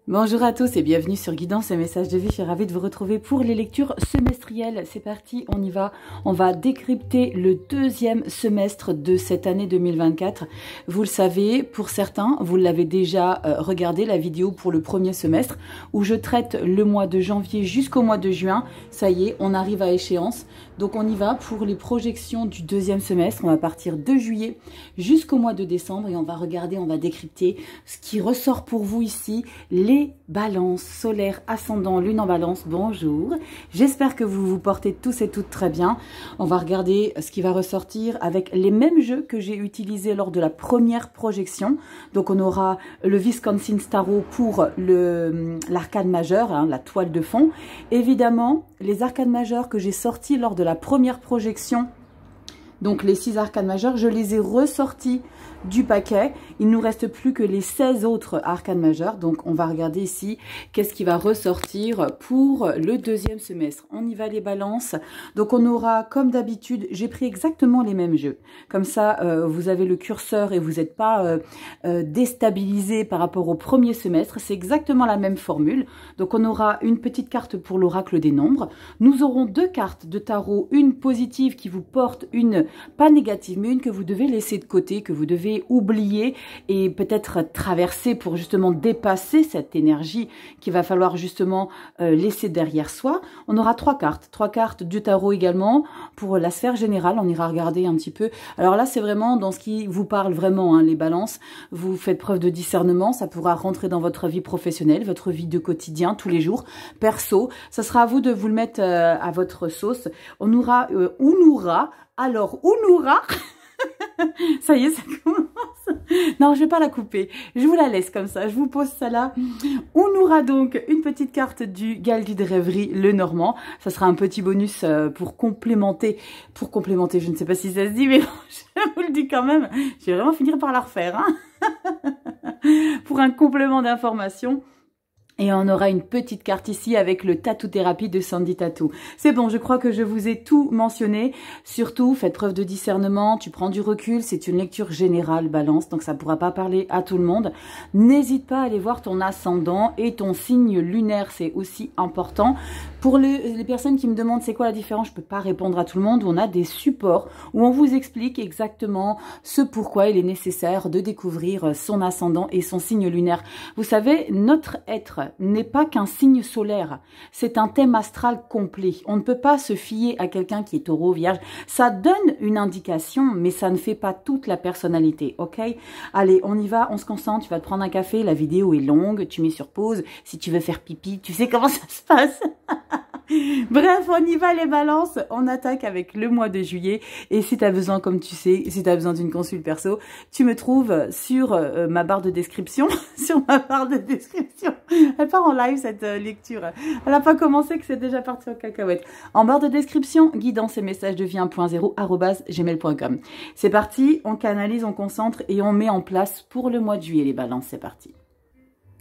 Bonjour à tous et bienvenue sur Guidance et Messages de Vie. Je suis ravie de vous retrouver pour les lectures semestrielles. C'est parti, on y va. On va décrypter le deuxième semestre de cette année 2024. Vous le savez, pour certains, vous l'avez déjà regardé, la vidéo pour le premier semestre où je traite le mois de janvier jusqu'au mois de juin. Ça y est, on arrive à échéance. Donc on y va pour les projections du deuxième semestre. On va partir de juillet jusqu'au mois de décembre et on va regarder, on va décrypter ce qui ressort pour vous ici, les balances solaires, ascendant, lune en balance. Bonjour, j'espère que vous vous portez tous et toutes très bien. On va regarder ce qui va ressortir avec les mêmes jeux que j'ai utilisés lors de la première projection. Donc on aura le Wisconsin Tarot pour l'arcane majeure, hein, la toile de fond. Évidemment, les arcanes majeures que j'ai sortis lors de la première projection, donc les 6 arcanes majeures, je les ai ressortis du paquet. Il ne nous reste plus que les 16 autres arcanes majeures. Donc on va regarder ici qu'est-ce qui va ressortir pour le deuxième semestre. On y va les balances. Donc on aura comme d'habitude, j'ai pris exactement les mêmes jeux. Comme ça vous avez le curseur et vous n'êtes pas déstabilisé par rapport au premier semestre. C'est exactement la même formule. Donc on aura une petite carte pour l'oracle des nombres. Nous aurons 2 cartes de tarot, une positive qui vous porte, une pas négative, mais une que vous devez laisser de côté, que vous devez oublier et peut-être traverser pour justement dépasser cette énergie qu'il va falloir justement laisser derrière soi. On aura 3 cartes du tarot également pour la sphère générale. On ira regarder un petit peu. Alors là, c'est vraiment dans ce qui vous parle vraiment, hein, les balances. Vous faites preuve de discernement. Ça pourra rentrer dans votre vie professionnelle, votre vie de quotidien, tous les jours, perso. Ça sera à vous de vous le mettre à votre sauce. On aura Unoura. Alors, Unoura, ça y est, ça commence. Non, je vais pas la couper. Je vous la laisse comme ça. Je vous pose ça là. On aura donc une petite carte du Galdi de Rêverie, le Normand. Ça sera un petit bonus pour complémenter. Je ne sais pas si ça se dit, mais bon, je vous le dis quand même. Je vais vraiment finir par la refaire, hein. Pour un complément d'information. Et on aura une petite carte ici avec le Tattoo Thérapie de Sandy Tattoo. C'est bon, je crois que je vous ai tout mentionné. Surtout, faites preuve de discernement, tu prends du recul, c'est une lecture générale, balance, donc ça ne pourra pas parler à tout le monde. N'hésite pas à aller voir ton ascendant et ton signe lunaire, c'est aussi important. Pour les personnes qui me demandent c'est quoi la différence, je ne peux pas répondre à tout le monde. On a des supports où on vous explique exactement ce pourquoi il est nécessaire de découvrir son ascendant et son signe lunaire. Vous savez, notre être n'est pas qu'un signe solaire, c'est un thème astral complet. On ne peut pas se fier à quelqu'un qui est taureau, vierge. Ça donne une indication, mais ça ne fait pas toute la personnalité, ok? Allez, on y va, on se concentre, tu vas te prendre un café, la vidéo est longue, tu mets sur pause, si tu veux faire pipi, tu sais comment ça se passe. Bref, on y va les balances, on attaque avec le mois de juillet et si tu as besoin, comme tu sais, si tu as besoin d'une consulte perso, tu me trouves sur ma barre de description, Elle part en live cette lecture, elle n'a pas commencé que c'est déjà parti en cacahuète. En barre de description, guidance et messages de vie 1.0 @gmail.com. C'est parti, on canalise, on concentre et on met en place pour le mois de juillet les balances, c'est parti.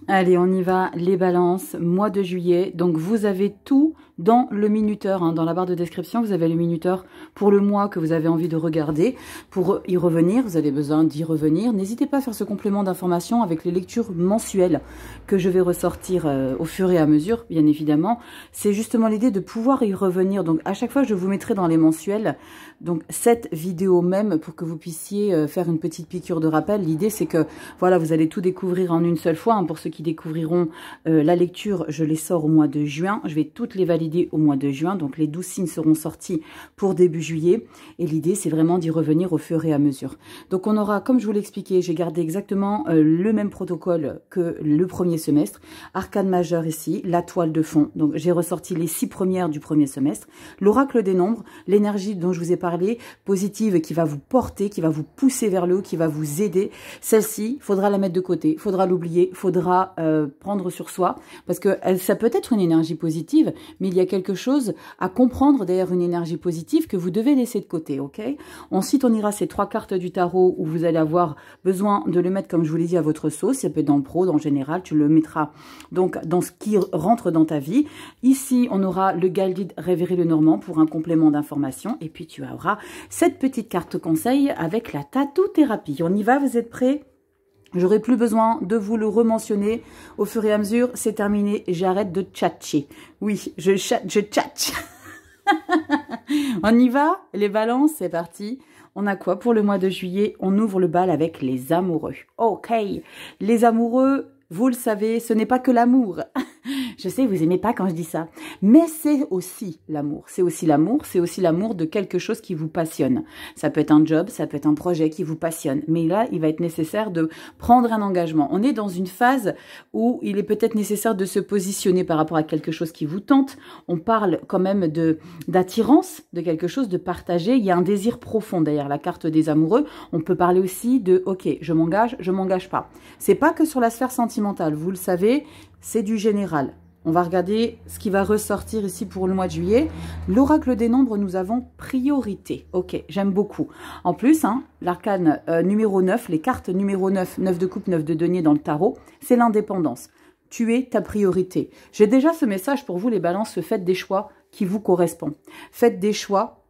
Allez, on y va, les balances, mois de juillet. Donc, vous avez tout dans le minuteur, hein, dans la barre de description. Vous avez le minuteur pour le mois que vous avez envie de regarder. Pour y revenir, vous avez besoin d'y revenir. N'hésitez pas à faire ce complément d'information avec les lectures mensuelles que je vais ressortir au fur et à mesure, bien évidemment. C'est justement l'idée de pouvoir y revenir. Donc, à chaque fois, je vous mettrai dans les mensuels donc cette vidéo même pour que vous puissiez faire une petite piqûre de rappel. L'idée, c'est que, voilà, vous allez tout découvrir en une seule fois, hein, pour ceux qui découvriront la lecture, je les sors au mois de juin. Je vais toutes les valider au mois de juin. Donc, les 12 signes seront sortis pour début juillet. Et l'idée, c'est vraiment d'y revenir au fur et à mesure. Donc, on aura, comme je vous l'ai expliqué, j'ai gardé exactement le même protocole que le premier semestre. Arcane majeure ici, la toile de fond. Donc, j'ai ressorti les 6 premières du premier semestre. L'oracle des nombres, l'énergie dont je vous ai parlé, positive, qui va vous porter, qui va vous pousser vers le haut, qui va vous aider. Celle-ci, il faudra la mettre de côté, il faudra l'oublier, il faudra prendre sur soi, parce que ça peut être une énergie positive, mais il y a quelque chose à comprendre derrière une énergie positive que vous devez laisser de côté, ok? Ensuite, on ira ces 3 cartes du tarot où vous allez avoir besoin de le mettre, comme je vous l'ai dit, à votre sauce. Ça peut être dans le pro, dans le général, tu le mettras donc dans ce qui rentre dans ta vie. Ici, on aura le Galdi de Rêverie le Normand pour un complément d'information, et puis tu auras cette petite carte conseil avec la Tattoo Thérapie. On y va, vous êtes prêts? J'aurai plus besoin de vous le rementionner. Au fur et à mesure, c'est terminé. J'arrête de tchatcher. Oui, je tchatche. On y va? Les balances, c'est parti. On a quoi pour le mois de juillet? On ouvre le bal avec les amoureux. Ok, les amoureux, vous le savez, ce n'est pas que l'amour. Je sais, vous aimez pas quand je dis ça. Mais c'est aussi l'amour. C'est aussi l'amour. C'est aussi l'amour de quelque chose qui vous passionne. Ça peut être un job, ça peut être un projet qui vous passionne. Mais là, il va être nécessaire de prendre un engagement. On est dans une phase où il est peut-être nécessaire de se positionner par rapport à quelque chose qui vous tente. On parle quand même d'attirance, de quelque chose de partagé. Il y a un désir profond derrière la carte des amoureux. On peut parler aussi de, ok, je m'engage pas. C'est pas que sur la sphère sentimentale. Vous le savez, c'est du général. On va regarder ce qui va ressortir ici pour le mois de juillet. L'oracle des nombres, nous avons priorité. Ok, j'aime beaucoup. En plus, hein, l'arcane numéro 9, les cartes numéro 9, 9 de coupe, 9 de denier dans le tarot, c'est l'indépendance. Tu es ta priorité. J'ai déjà ce message pour vous, les balances. Faites des choix qui vous correspondent. Faites des choix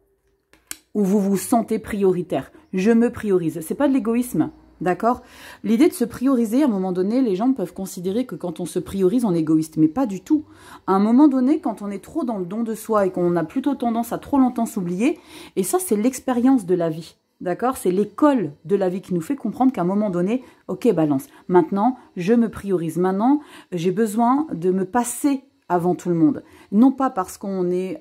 où vous vous sentez prioritaire. Je me priorise. C'est pas de l'égoïsme. D'accord? L'idée de se prioriser, à un moment donné, les gens peuvent considérer que quand on se priorise, on est égoïste. Mais pas du tout. À un moment donné, quand on est trop dans le don de soi et qu'on a plutôt tendance à trop longtemps s'oublier, et ça, c'est l'expérience de la vie. D'accord? C'est l'école de la vie qui nous fait comprendre qu'à un moment donné, ok, balance. Maintenant, je me priorise. Maintenant, j'ai besoin de me passer avant tout le monde. Non pas parce qu'on est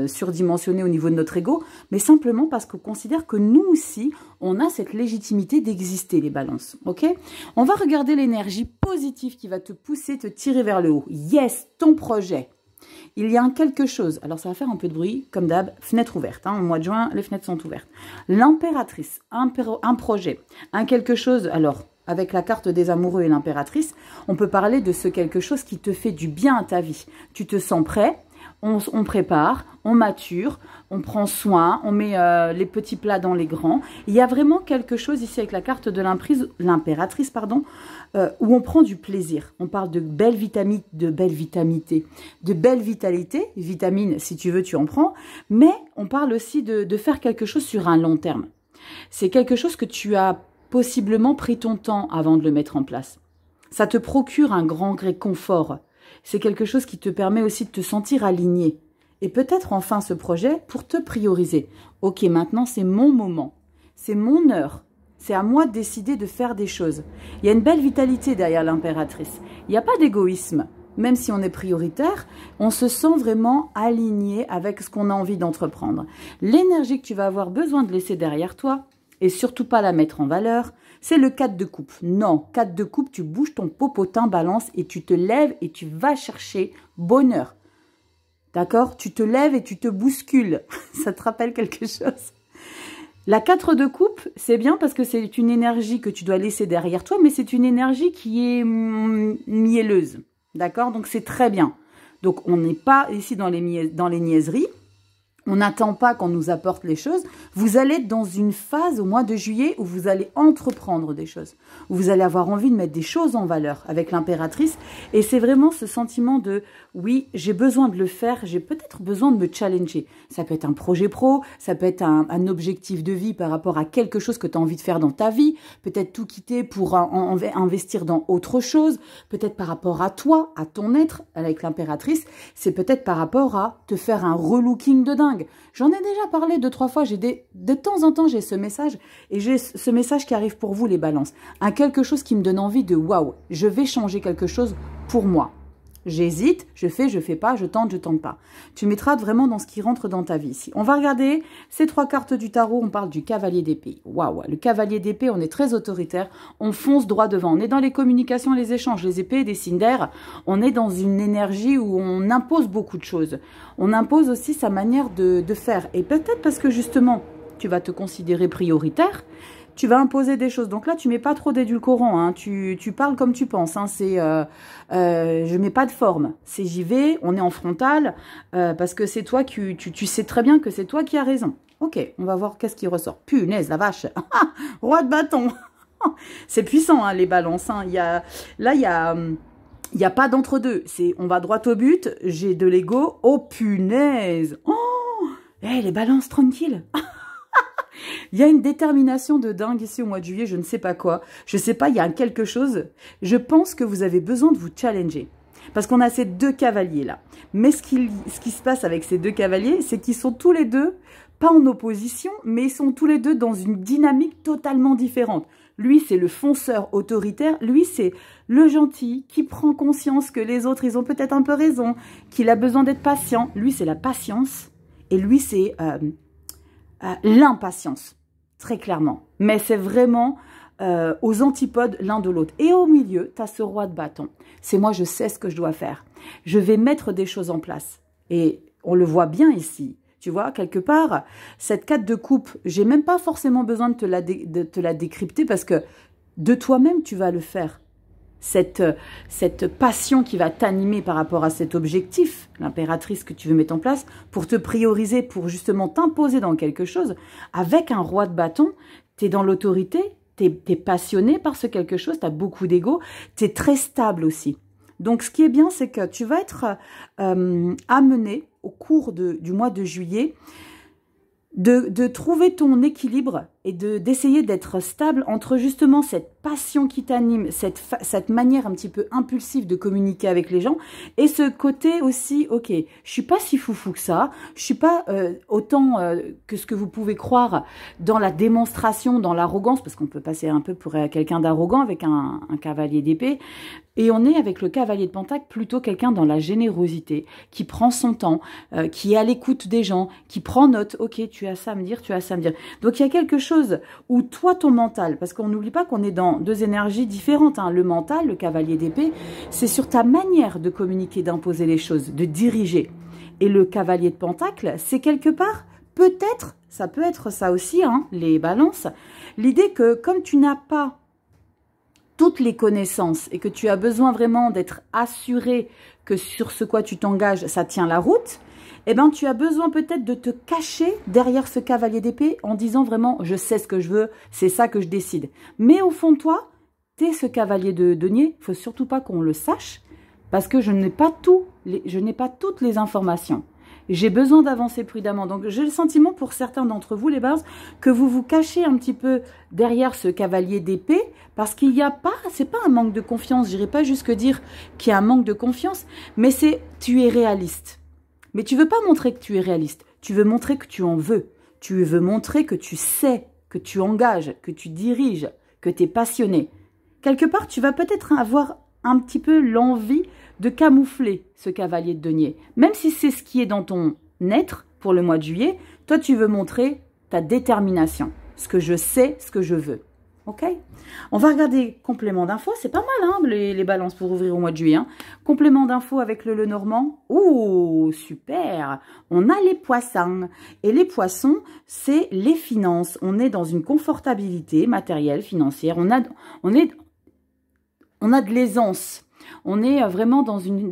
surdimensionné au niveau de notre ego, mais simplement parce qu'on considère que nous aussi, on a cette légitimité d'exister, les balances. Ok? On va regarder l'énergie positive qui va te pousser, te tirer vers le haut. Yes, ton projet. Il y a un quelque chose. Alors, ça va faire un peu de bruit, comme d'hab, fenêtre ouverte. Hein, au mois de juin, les fenêtres sont ouvertes. L'impératrice, un projet, un quelque chose. Alors, avec la carte des amoureux et l'impératrice, on peut parler de ce quelque chose qui te fait du bien à ta vie. Tu te sens prêt, on prépare, on mature, on prend soin, on met les petits plats dans les grands. Il y a vraiment quelque chose ici avec la carte de l'impératrice, où on prend du plaisir. On parle de belle vitamine, de belle vitamité, de belle vitalité. Vitamine, si tu veux, tu en prends. Mais on parle aussi de faire quelque chose sur un long terme. C'est quelque chose que tu as possiblement pris ton temps avant de le mettre en place. Ça te procure un grand réconfort. C'est quelque chose qui te permet aussi de te sentir aligné. Et peut-être enfin ce projet pour te prioriser. Ok, maintenant c'est mon moment. C'est mon heure. C'est à moi de décider de faire des choses. Il y a une belle vitalité derrière l'impératrice. Il n'y a pas d'égoïsme. Même si on est prioritaire, on se sent vraiment aligné avec ce qu'on a envie d'entreprendre. L'énergie que tu vas avoir besoin de laisser derrière toi, et surtout pas la mettre en valeur, c'est le 4 de coupe. Non, 4 de coupe, tu bouges ton popotin balance et tu te lèves et tu vas chercher bonheur. D'accord? Tu te lèves et tu te bouscules. Ça te rappelle quelque chose? La 4 de coupe, c'est bien parce que c'est une énergie que tu dois laisser derrière toi, mais c'est une énergie qui est mielleuse. D'accord? Donc c'est très bien. Donc on n'est pas ici dans les niaiseries. On n'attend pas qu'on nous apporte les choses. Vous allez être dans une phase au mois de juillet où vous allez entreprendre des choses. Où vous allez avoir envie de mettre des choses en valeur avec l'impératrice. Et c'est vraiment ce sentiment de, oui, j'ai besoin de le faire. J'ai peut-être besoin de me challenger. Ça peut être un projet pro. Ça peut être un objectif de vie par rapport à quelque chose que tu as envie de faire dans ta vie. Peut-être tout quitter pour investir dans autre chose. Peut-être par rapport à toi, à ton être avec l'impératrice. C'est peut-être par rapport à te faire un relooking de dingue. J'en ai déjà parlé 2-3 fois, de temps en temps j'ai ce message, et j'ai ce message qui arrive pour vous les balances. Un quelque chose qui me donne envie de waouh, je vais changer quelque chose pour moi. J'hésite, je fais pas, je tente pas. Tu mettras vraiment dans ce qui rentre dans ta vie ici. On va regarder ces 3 cartes du tarot, on parle du cavalier d'épée. Waouh, le cavalier d'épée, on est très autoritaire, on fonce droit devant. On est dans les communications, les échanges, les épées, des signes d'air. On est dans une énergie où on impose beaucoup de choses. On impose aussi sa manière de faire. Et peut-être parce que justement, tu vas te considérer prioritaire, tu vas imposer des choses. Donc là, tu mets pas trop d'édulcorant. Hein. Tu parles comme tu penses. Hein. C'est, je mets pas de forme. C'est j'y vais, on est en frontal, parce que c'est toi qui, tu sais très bien que c'est toi qui as raison. Ok, on va voir qu'est-ce qui ressort. Punaise, la vache. Roi de bâton. C'est puissant, hein, les balances. Hein. Il y a pas d'entre-deux. C'est, on va droit au but. J'ai de l'ego. Oh, punaise. Oh, hey, les balances tranquilles. Il y a une détermination de dingue ici au mois de juillet, je ne sais pas quoi. Je ne sais pas, il y a quelque chose. Je pense que vous avez besoin de vous challenger. Parce qu'on a ces deux cavaliers là. Mais ce qui se passe avec ces deux cavaliers, c'est qu'ils sont tous les deux, pas en opposition, mais ils sont tous les deux dans une dynamique totalement différente. Lui, c'est le fonceur autoritaire. Lui, c'est le gentil qui prend conscience que les autres, ils ont peut-être un peu raison, qu'il a besoin d'être patient. Lui, c'est la patience. Et lui, c'est l'impatience, très clairement. Mais c'est vraiment aux antipodes l'un de l'autre. Et au milieu, tu as ce roi de bâton. C'est moi, je sais ce que je dois faire. Je vais mettre des choses en place. Et on le voit bien ici. Tu vois, quelque part, cette 4 de coupe, j'ai même pas forcément besoin de te la décrypter parce que de toi-même, tu vas le faire. Cette passion qui va t'animer par rapport à cet objectif, l'impératrice que tu veux mettre en place, pour te prioriser, pour justement t'imposer dans quelque chose, avec un roi de bâton, tu es dans l'autorité, tu es passionné par ce quelque chose, tu as beaucoup d'ego, tu es très stable aussi. Donc, ce qui est bien, c'est que tu vas être amené au cours du mois de juillet de trouver ton équilibre et d'essayer d'être stable entre justement cette passion qui t'anime, cette manière un petit peu impulsive de communiquer avec les gens et ce côté aussi, ok, je suis pas si foufou que ça, je suis pas autant que ce que vous pouvez croire dans la démonstration, dans l'arrogance, parce qu'on peut passer un peu pour quelqu'un d'arrogant avec un cavalier d'épée, et on est avec le cavalier de Pentacle plutôt quelqu'un dans la générosité, qui prend son temps, qui est à l'écoute des gens, qui prend note, ok, tu as ça à me dire, tu as ça à me dire. Donc il y a quelque chose où toi, ton mental, parce qu'on n'oublie pas qu'on est dans deux énergies différentes, hein. Le mental, le cavalier d'épée, c'est sur ta manière de communiquer, d'imposer les choses, de diriger. Et le cavalier de Pentacle, c'est quelque part, peut-être, ça peut être ça aussi, hein, les balances, l'idée que comme tu n'as pas toutes les connaissances et que tu as besoin vraiment d'être assuré que sur ce quoi tu t'engages, ça tient la route, eh ben, tu as besoin peut-être de te cacher derrière ce cavalier d'épée en disant vraiment « je sais ce que je veux, c'est ça que je décide ». Mais au fond de toi, tu es ce cavalier de denier, il ne faut surtout pas qu'on le sache parce que je n'ai pas toutes les informations. J'ai besoin d'avancer prudemment. Donc, j'ai le sentiment pour certains d'entre vous, les bases, que vous vous cachez un petit peu derrière ce cavalier d'épée parce qu'il n'y a pas, c'est pas un manque de confiance. Je n'irai pas jusque dire qu'il y a un manque de confiance, mais c'est tu es réaliste. Mais tu veux pas montrer que tu es réaliste. Tu veux montrer que tu en veux. Tu veux montrer que tu sais, que tu engages, que tu diriges, que tu es passionné. Quelque part, tu vas peut-être avoir un petit peu l'envie de camoufler ce cavalier de denier. Même si c'est ce qui est dans ton être pour le mois de juillet, toi, tu veux montrer ta détermination. Ce que je sais, ce que je veux. Ok? On va regarder complément d'infos. C'est pas mal, hein, les balances pour ouvrir au mois de juillet. Hein. Complément d'infos avec le Lenormand. Oh, super! On a les poissons. Et les poissons, c'est les finances. On est dans une confortabilité matérielle, financière. On a de l'aisance. On est vraiment dans une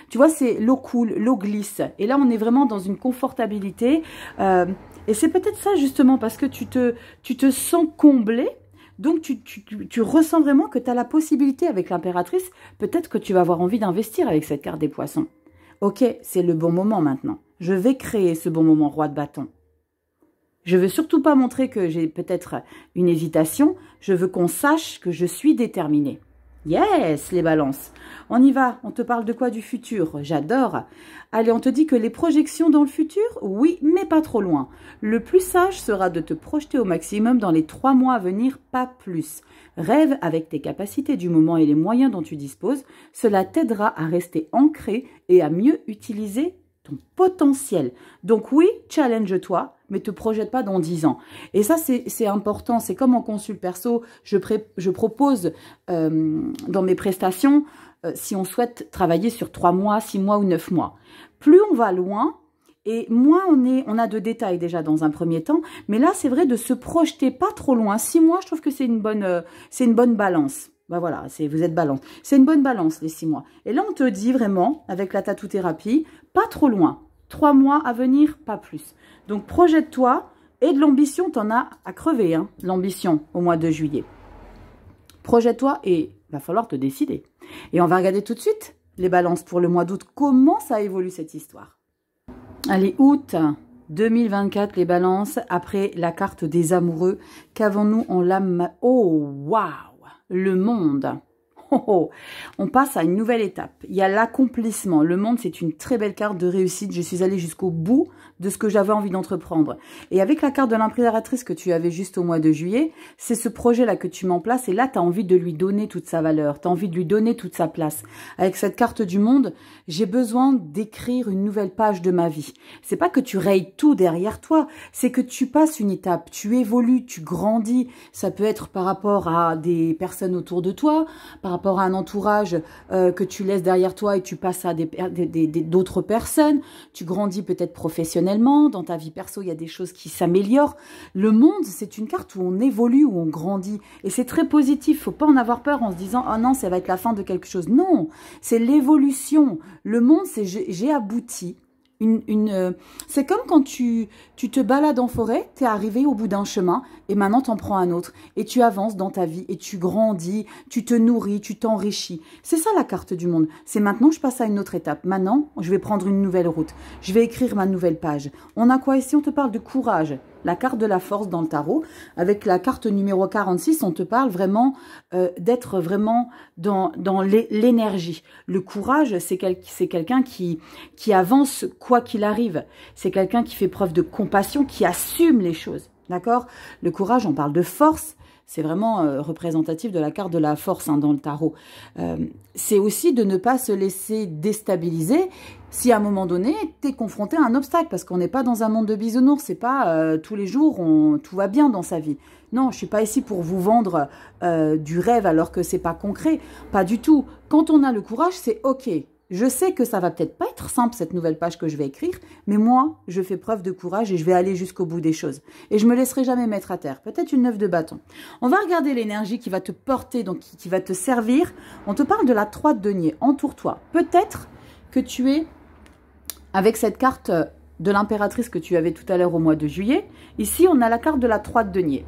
tu vois, c'est l'eau coule, l'eau glisse. Et là, on est vraiment dans une confortabilité. Et c'est peut-être ça, justement, parce que tu te sens comblé. Donc, tu ressens vraiment que tu as la possibilité avec l'impératrice. Peut-être que tu vas avoir envie d'investir avec cette carte des poissons. Ok, c'est le bon moment maintenant. Je vais créer ce bon moment, roi de bâton. Je veux surtout pas montrer que j'ai peut-être une hésitation. Je veux qu'on sache que je suis déterminée. Yes, les balances. On y va. On te parle de quoi? Du futur. J'adore. Allez, on te dit que les projections dans le futur, oui, mais pas trop loin. Le plus sage sera de te projeter au maximum dans les 3 mois à venir, pas plus. Rêve avec tes capacités du moment et les moyens dont tu disposes. Cela t'aidera à rester ancré et à mieux utiliser ton potentiel. Donc oui, challenge-toi, mais te projette pas dans 10 ans. Et ça, c'est important. C'est comme en consul perso, je propose dans mes prestations, si on souhaite travailler sur 3 mois, 6 mois ou 9 mois. Plus on va loin, et moins on a de détails déjà dans un premier temps. Mais là, c'est vrai de se projeter pas trop loin. 6 mois, je trouve que c'est une bonne balance. Ben voilà, vous êtes balance. C'est une bonne balance, les 6 mois. Et là, on te dit vraiment, avec la tatou-thérapie, pas trop loin. 3 mois à venir, pas plus. Donc, projette-toi. Et de l'ambition, tu en as à crever, hein, l'ambition, au mois de juillet. Projette-toi et il va falloir te décider. Et on va regarder tout de suite les balances pour le mois d'août. Comment ça évolue cette histoire? Allez, août. 2024, les balances, après la carte des amoureux, qu'avons-nous en l'âme? Oh, waouh! Le monde. Oh, oh. On passe à une nouvelle étape. Il y a l'accomplissement. Le monde, c'est une très belle carte de réussite. Je suis allée jusqu'au bout de ce que j'avais envie d'entreprendre. Et avec la carte de l'impératrice que tu avais juste au mois de juillet, c'est ce projet-là que tu mets en place. Et là, tu as envie de lui donner toute sa valeur. Tu as envie de lui donner toute sa place. Avec cette carte du monde, j'ai besoin d'écrire une nouvelle page de ma vie. C'est pas que tu rayes tout derrière toi. C'est que tu passes une étape. Tu évolues, tu grandis. Ça peut être par rapport à des personnes autour de toi, par rapport à un entourage que tu laisses derrière toi et tu passes à d'autres personnes. Tu grandis peut-être professionnellement. Dans ta vie perso, il y a des choses qui s'améliorent. Le monde, c'est une carte où on évolue, où on grandit. Et c'est très positif. Faut pas en avoir peur en se disant « Ah non, ça va être la fin de quelque chose ». Non, c'est l'évolution. Le monde, c'est « j'ai abouti ». C'est comme quand tu te balades en forêt, tu es arrivé au bout d'un chemin et maintenant tu en prends un autre et tu avances dans ta vie et tu grandis, tu te nourris, tu t'enrichis. C'est ça la carte du monde. C'est maintenant je passe à une autre étape. Maintenant, je vais prendre une nouvelle route. Je vais écrire ma nouvelle page. On a quoi ici? On te parle de courage. La carte de la force dans le tarot. Avec la carte numéro 46, on te parle vraiment d'être vraiment dans l'énergie. Le courage, c'est quelqu'un qui avance quoi qu'il arrive. C'est quelqu'un qui fait preuve de compassion, qui assume les choses. D'accord? Le courage, on parle de force. C'est vraiment représentatif de la carte de la force dans le tarot. C'est aussi de ne pas se laisser déstabiliser si à un moment donné, tu es confronté à un obstacle. Parce qu'on n'est pas dans un monde de bisounours. C'est pas tous les jours, tout va bien dans sa vie. Non, je suis pas ici pour vous vendre du rêve alors que c'est pas concret. Pas du tout. Quand on a le courage, c'est OK. Je sais que ça va peut-être pas être simple, cette nouvelle page que je vais écrire, mais moi, je fais preuve de courage et je vais aller jusqu'au bout des choses. Et je me laisserai jamais mettre à terre. Peut-être une 9 de bâton. On va regarder l'énergie qui va te porter, donc qui va te servir. On te parle de la 3 de denier. Entoure-toi. Peut-être que tu es, avec cette carte de l'impératrice que tu avais tout à l'heure au mois de juillet, ici, on a la carte de la 3 de denier.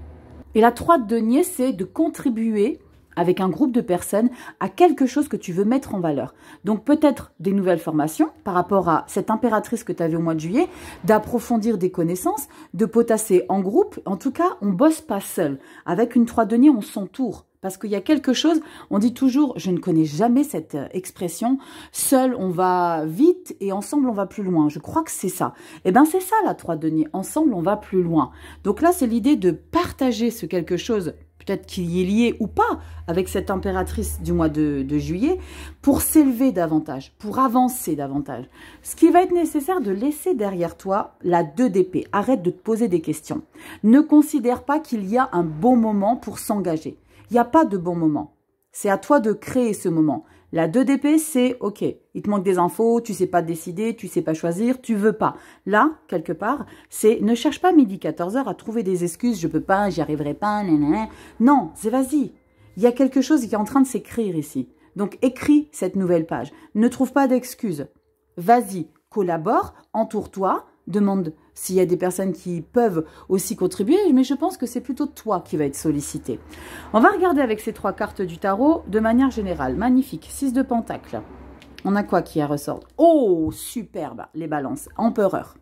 Et la 3 de denier, c'est de contribuer avec un groupe de personnes à quelque chose que tu veux mettre en valeur. Donc peut-être des nouvelles formations par rapport à cette impératrice que tu avais au mois de juillet, d'approfondir des connaissances, de potasser en groupe. En tout cas, on bosse pas seul. Avec une 3 de denier, on s'entoure. Parce qu'il y a quelque chose, on dit toujours, je ne connais jamais cette expression, seul on va vite et ensemble on va plus loin. Je crois que c'est ça. Eh bien c'est ça la 3 de denier, ensemble on va plus loin. Donc là c'est l'idée de partager ce quelque chose, peut-être qu'il y est lié ou pas avec cette impératrice du mois de juillet, pour s'élever davantage, pour avancer davantage. Ce qui va être nécessaire de laisser derrière toi la 2 d'épée. Arrête de te poser des questions. Ne considère pas qu'il y a un bon moment pour s'engager. Il n'y a pas de bon moment. C'est à toi de créer ce moment. La 2 d'épée, c'est OK. Il te manque des infos, tu sais pas décider, tu sais pas choisir, tu veux pas. Là, quelque part, c'est ne cherche pas midi 14h à trouver des excuses. Je peux pas, j'y arriverai pas. Nanana. Non, c'est vas-y. Il y a quelque chose qui est en train de s'écrire ici. Donc, écris cette nouvelle page. Ne trouve pas d'excuses. Vas-y, collabore, entoure-toi, demande s'il y a des personnes qui peuvent aussi contribuer, mais je pense que c'est plutôt toi qui va être sollicité. On va regarder avec ces 3 cartes du tarot de manière générale. Magnifique, 6 de pentacles. On a quoi qui ressort? Oh, superbe, les balances. Empereur.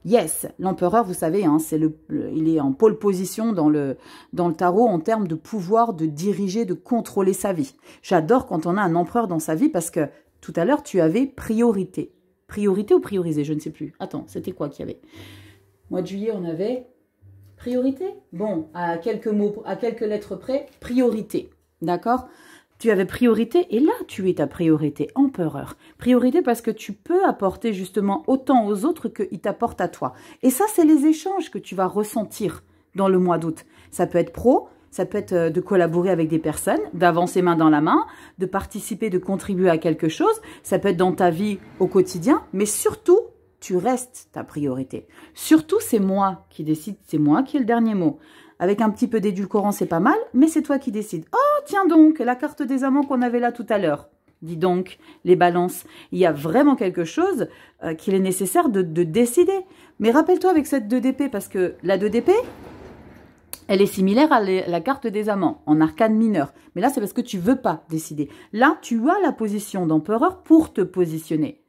Yes, l'empereur, vous savez, il est en pole position dans le tarot en termes de pouvoir de diriger, de contrôler sa vie. J'adore quand on a un empereur dans sa vie parce que tout à l'heure, tu avais priorité. Priorité ou prioriser, je ne sais plus. Attends, c'était quoi qu'il y avait? Mois de juillet, on avait priorité. Bon, à quelques mots, à quelques lettres près, priorité. D'accord? Tu avais priorité et là, tu es ta priorité, empereur. Priorité parce que tu peux apporter justement autant aux autres qu'ils t'apportent à toi. Et ça, c'est les échanges que tu vas ressentir dans le mois d'août. Ça peut être pro, ça peut être de collaborer avec des personnes, d'avancer main dans la main, de participer, de contribuer à quelque chose. Ça peut être dans ta vie au quotidien, mais surtout, tu restes ta priorité. Surtout, c'est moi qui décide, c'est moi qui ai le dernier mot. Avec un petit peu d'édulcorant, c'est pas mal, mais c'est toi qui décides. Oh, tiens donc, la carte des amants qu'on avait là tout à l'heure. Dis donc, les balances, il y a vraiment quelque chose qu'il est nécessaire de décider. Mais rappelle-toi avec cette 2 d'épée, parce que la 2 d'épée, elle est similaire à la carte des amants, en arcane mineur. Mais là, c'est parce que tu veux pas décider. Là, tu as la position d'empereur pour te positionner.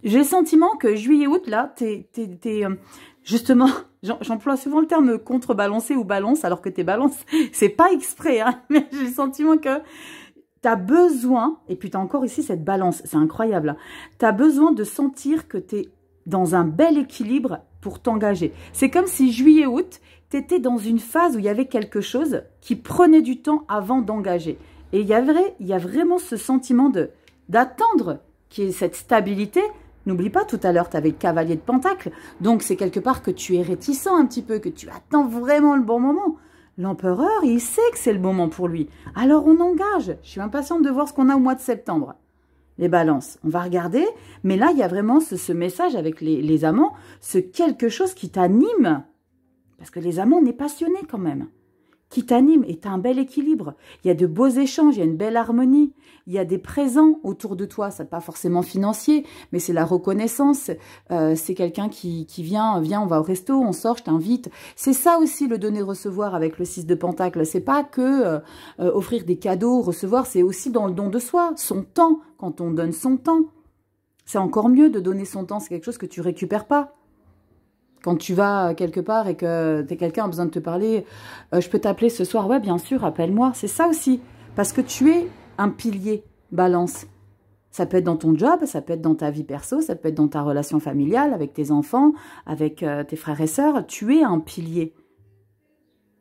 J'ai le sentiment que juillet-août, là, justement, j'emploie souvent le terme contrebalancer ou balance, alors que t'es balance, c'est pas exprès, hein, mais j'ai le sentiment que t'as besoin, et puis t'as encore ici cette balance, c'est incroyable, hein, t'as besoin de sentir que t'es dans un bel équilibre pour t'engager. C'est comme si juillet-août, t'étais dans une phase où il y avait quelque chose qui prenait du temps avant d'engager. Et il y a vraiment ce sentiment d'attendre qu'il y ait cette stabilité. N'oublie pas, tout à l'heure, tu avais le cavalier de Pentacle. Donc, c'est quelque part que tu es réticent un petit peu, que tu attends vraiment le bon moment. L'empereur, il sait que c'est le moment pour lui. Alors, on engage. Je suis impatiente de voir ce qu'on a au mois de septembre. Les balances, on va regarder. Mais là, il y a vraiment ce message avec les amants, ce quelque chose qui t'anime. Parce que les amants, on est passionnés quand même. Qui t'anime et tu as un bel équilibre. Il y a de beaux échanges, il y a une belle harmonie. Il y a des présents autour de toi. Ça n'est pas forcément financier, mais c'est la reconnaissance. C'est quelqu'un qui vient, on va au resto, on sort, je t'invite. C'est ça aussi le donner-recevoir avec le 6 de Pentacle. C'est pas que offrir des cadeaux, recevoir, c'est aussi dans le don de soi. Son temps, quand on donne son temps. C'est encore mieux de donner son temps, c'est quelque chose que tu récupères pas. Quand tu vas quelque part et que quelqu'un a besoin de te parler, je peux t'appeler ce soir. Ouais, bien sûr, appelle-moi. C'est ça aussi. Parce que tu es un pilier balance. Ça peut être dans ton job, ça peut être dans ta vie perso, ça peut être dans ta relation familiale, avec tes enfants, avec tes frères et sœurs. Tu es un pilier.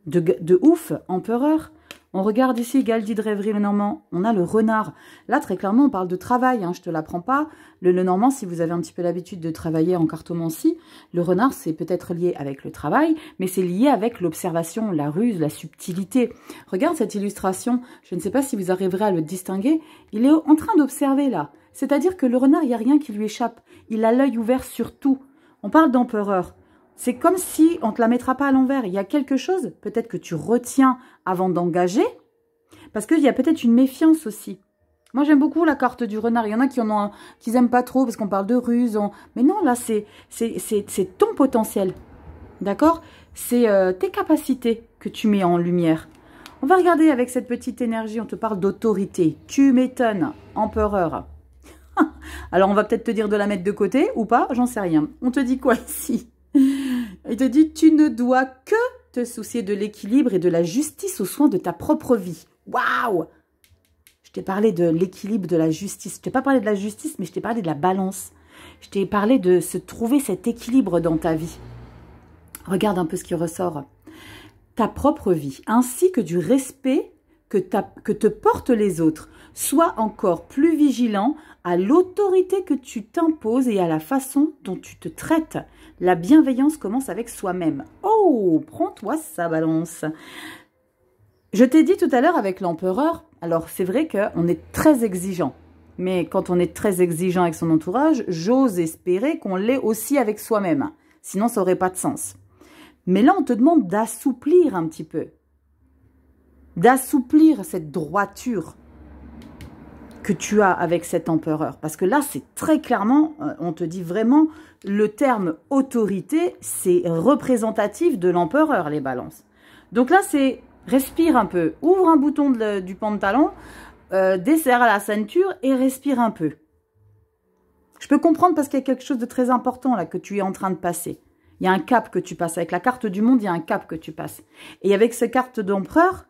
De ouf, empereur. On regarde ici, Galdi de rêverie, le Normand. On a le renard. Là, très clairement, on parle de travail. Hein, je ne te l'apprends pas. Le Normand, si vous avez un petit peu l'habitude de travailler en cartomancie, le renard, c'est peut-être lié avec le travail, mais c'est lié avec l'observation, la ruse, la subtilité. Regarde cette illustration. Je ne sais pas si vous arriverez à le distinguer. Il est en train d'observer, là. C'est-à-dire que le renard, il n'y a rien qui lui échappe. Il a l'œil ouvert sur tout. On parle d'empereur. C'est comme si on ne te la mettra pas à l'envers. Il y a quelque chose, peut-être que tu retiens avant d'engager, parce qu'il y a peut-être une méfiance aussi. Moi, j'aime beaucoup la carte du renard. Il y en a qui n'aiment pas trop parce qu'on parle de ruse. Mais non, là, c'est ton potentiel. D'accord? C'est tes capacités que tu mets en lumière. On va regarder avec cette petite énergie. On te parle d'autorité. Tu m'étonnes, empereur. Alors, on va peut-être te dire de la mettre de côté ou pas. J'en sais rien. On te dit quoi ici? Il te dit, tu ne dois que te soucier de l'équilibre et de la justice aux soins de ta propre vie. Waouh! Je t'ai parlé de l'équilibre, de la justice. Je t'ai pas parlé de la justice, mais je t'ai parlé de la balance. Je t'ai parlé de se trouver cet équilibre dans ta vie. Regarde un peu ce qui ressort. Ta propre vie, ainsi que du respect que te portent les autres. Sois encore plus vigilant à l'autorité que tu t'imposes et à la façon dont tu te traites. La bienveillance commence avec soi-même. Oh, prends-toi ça, balance. Je t'ai dit tout à l'heure avec l'empereur, alors c'est vrai qu'on est très exigeant. Mais quand on est très exigeant avec son entourage, j'ose espérer qu'on l'est aussi avec soi-même. Sinon, ça n'aurait pas de sens. Mais là, on te demande d'assouplir un petit peu. D'assouplir cette droiture que tu as avec cet empereur. Parce que là, c'est très clairement, on te dit vraiment, le terme autorité, c'est représentatif de l'empereur, les balances. Donc là, c'est respire un peu, ouvre un bouton du pantalon, desserre la ceinture et respire un peu. Je peux comprendre parce qu'il y a quelque chose de très important là que tu es en train de passer. Il y a un cap que tu passes. Avec la carte du monde, il y a un cap que tu passes. Et avec cette carte d'empereur,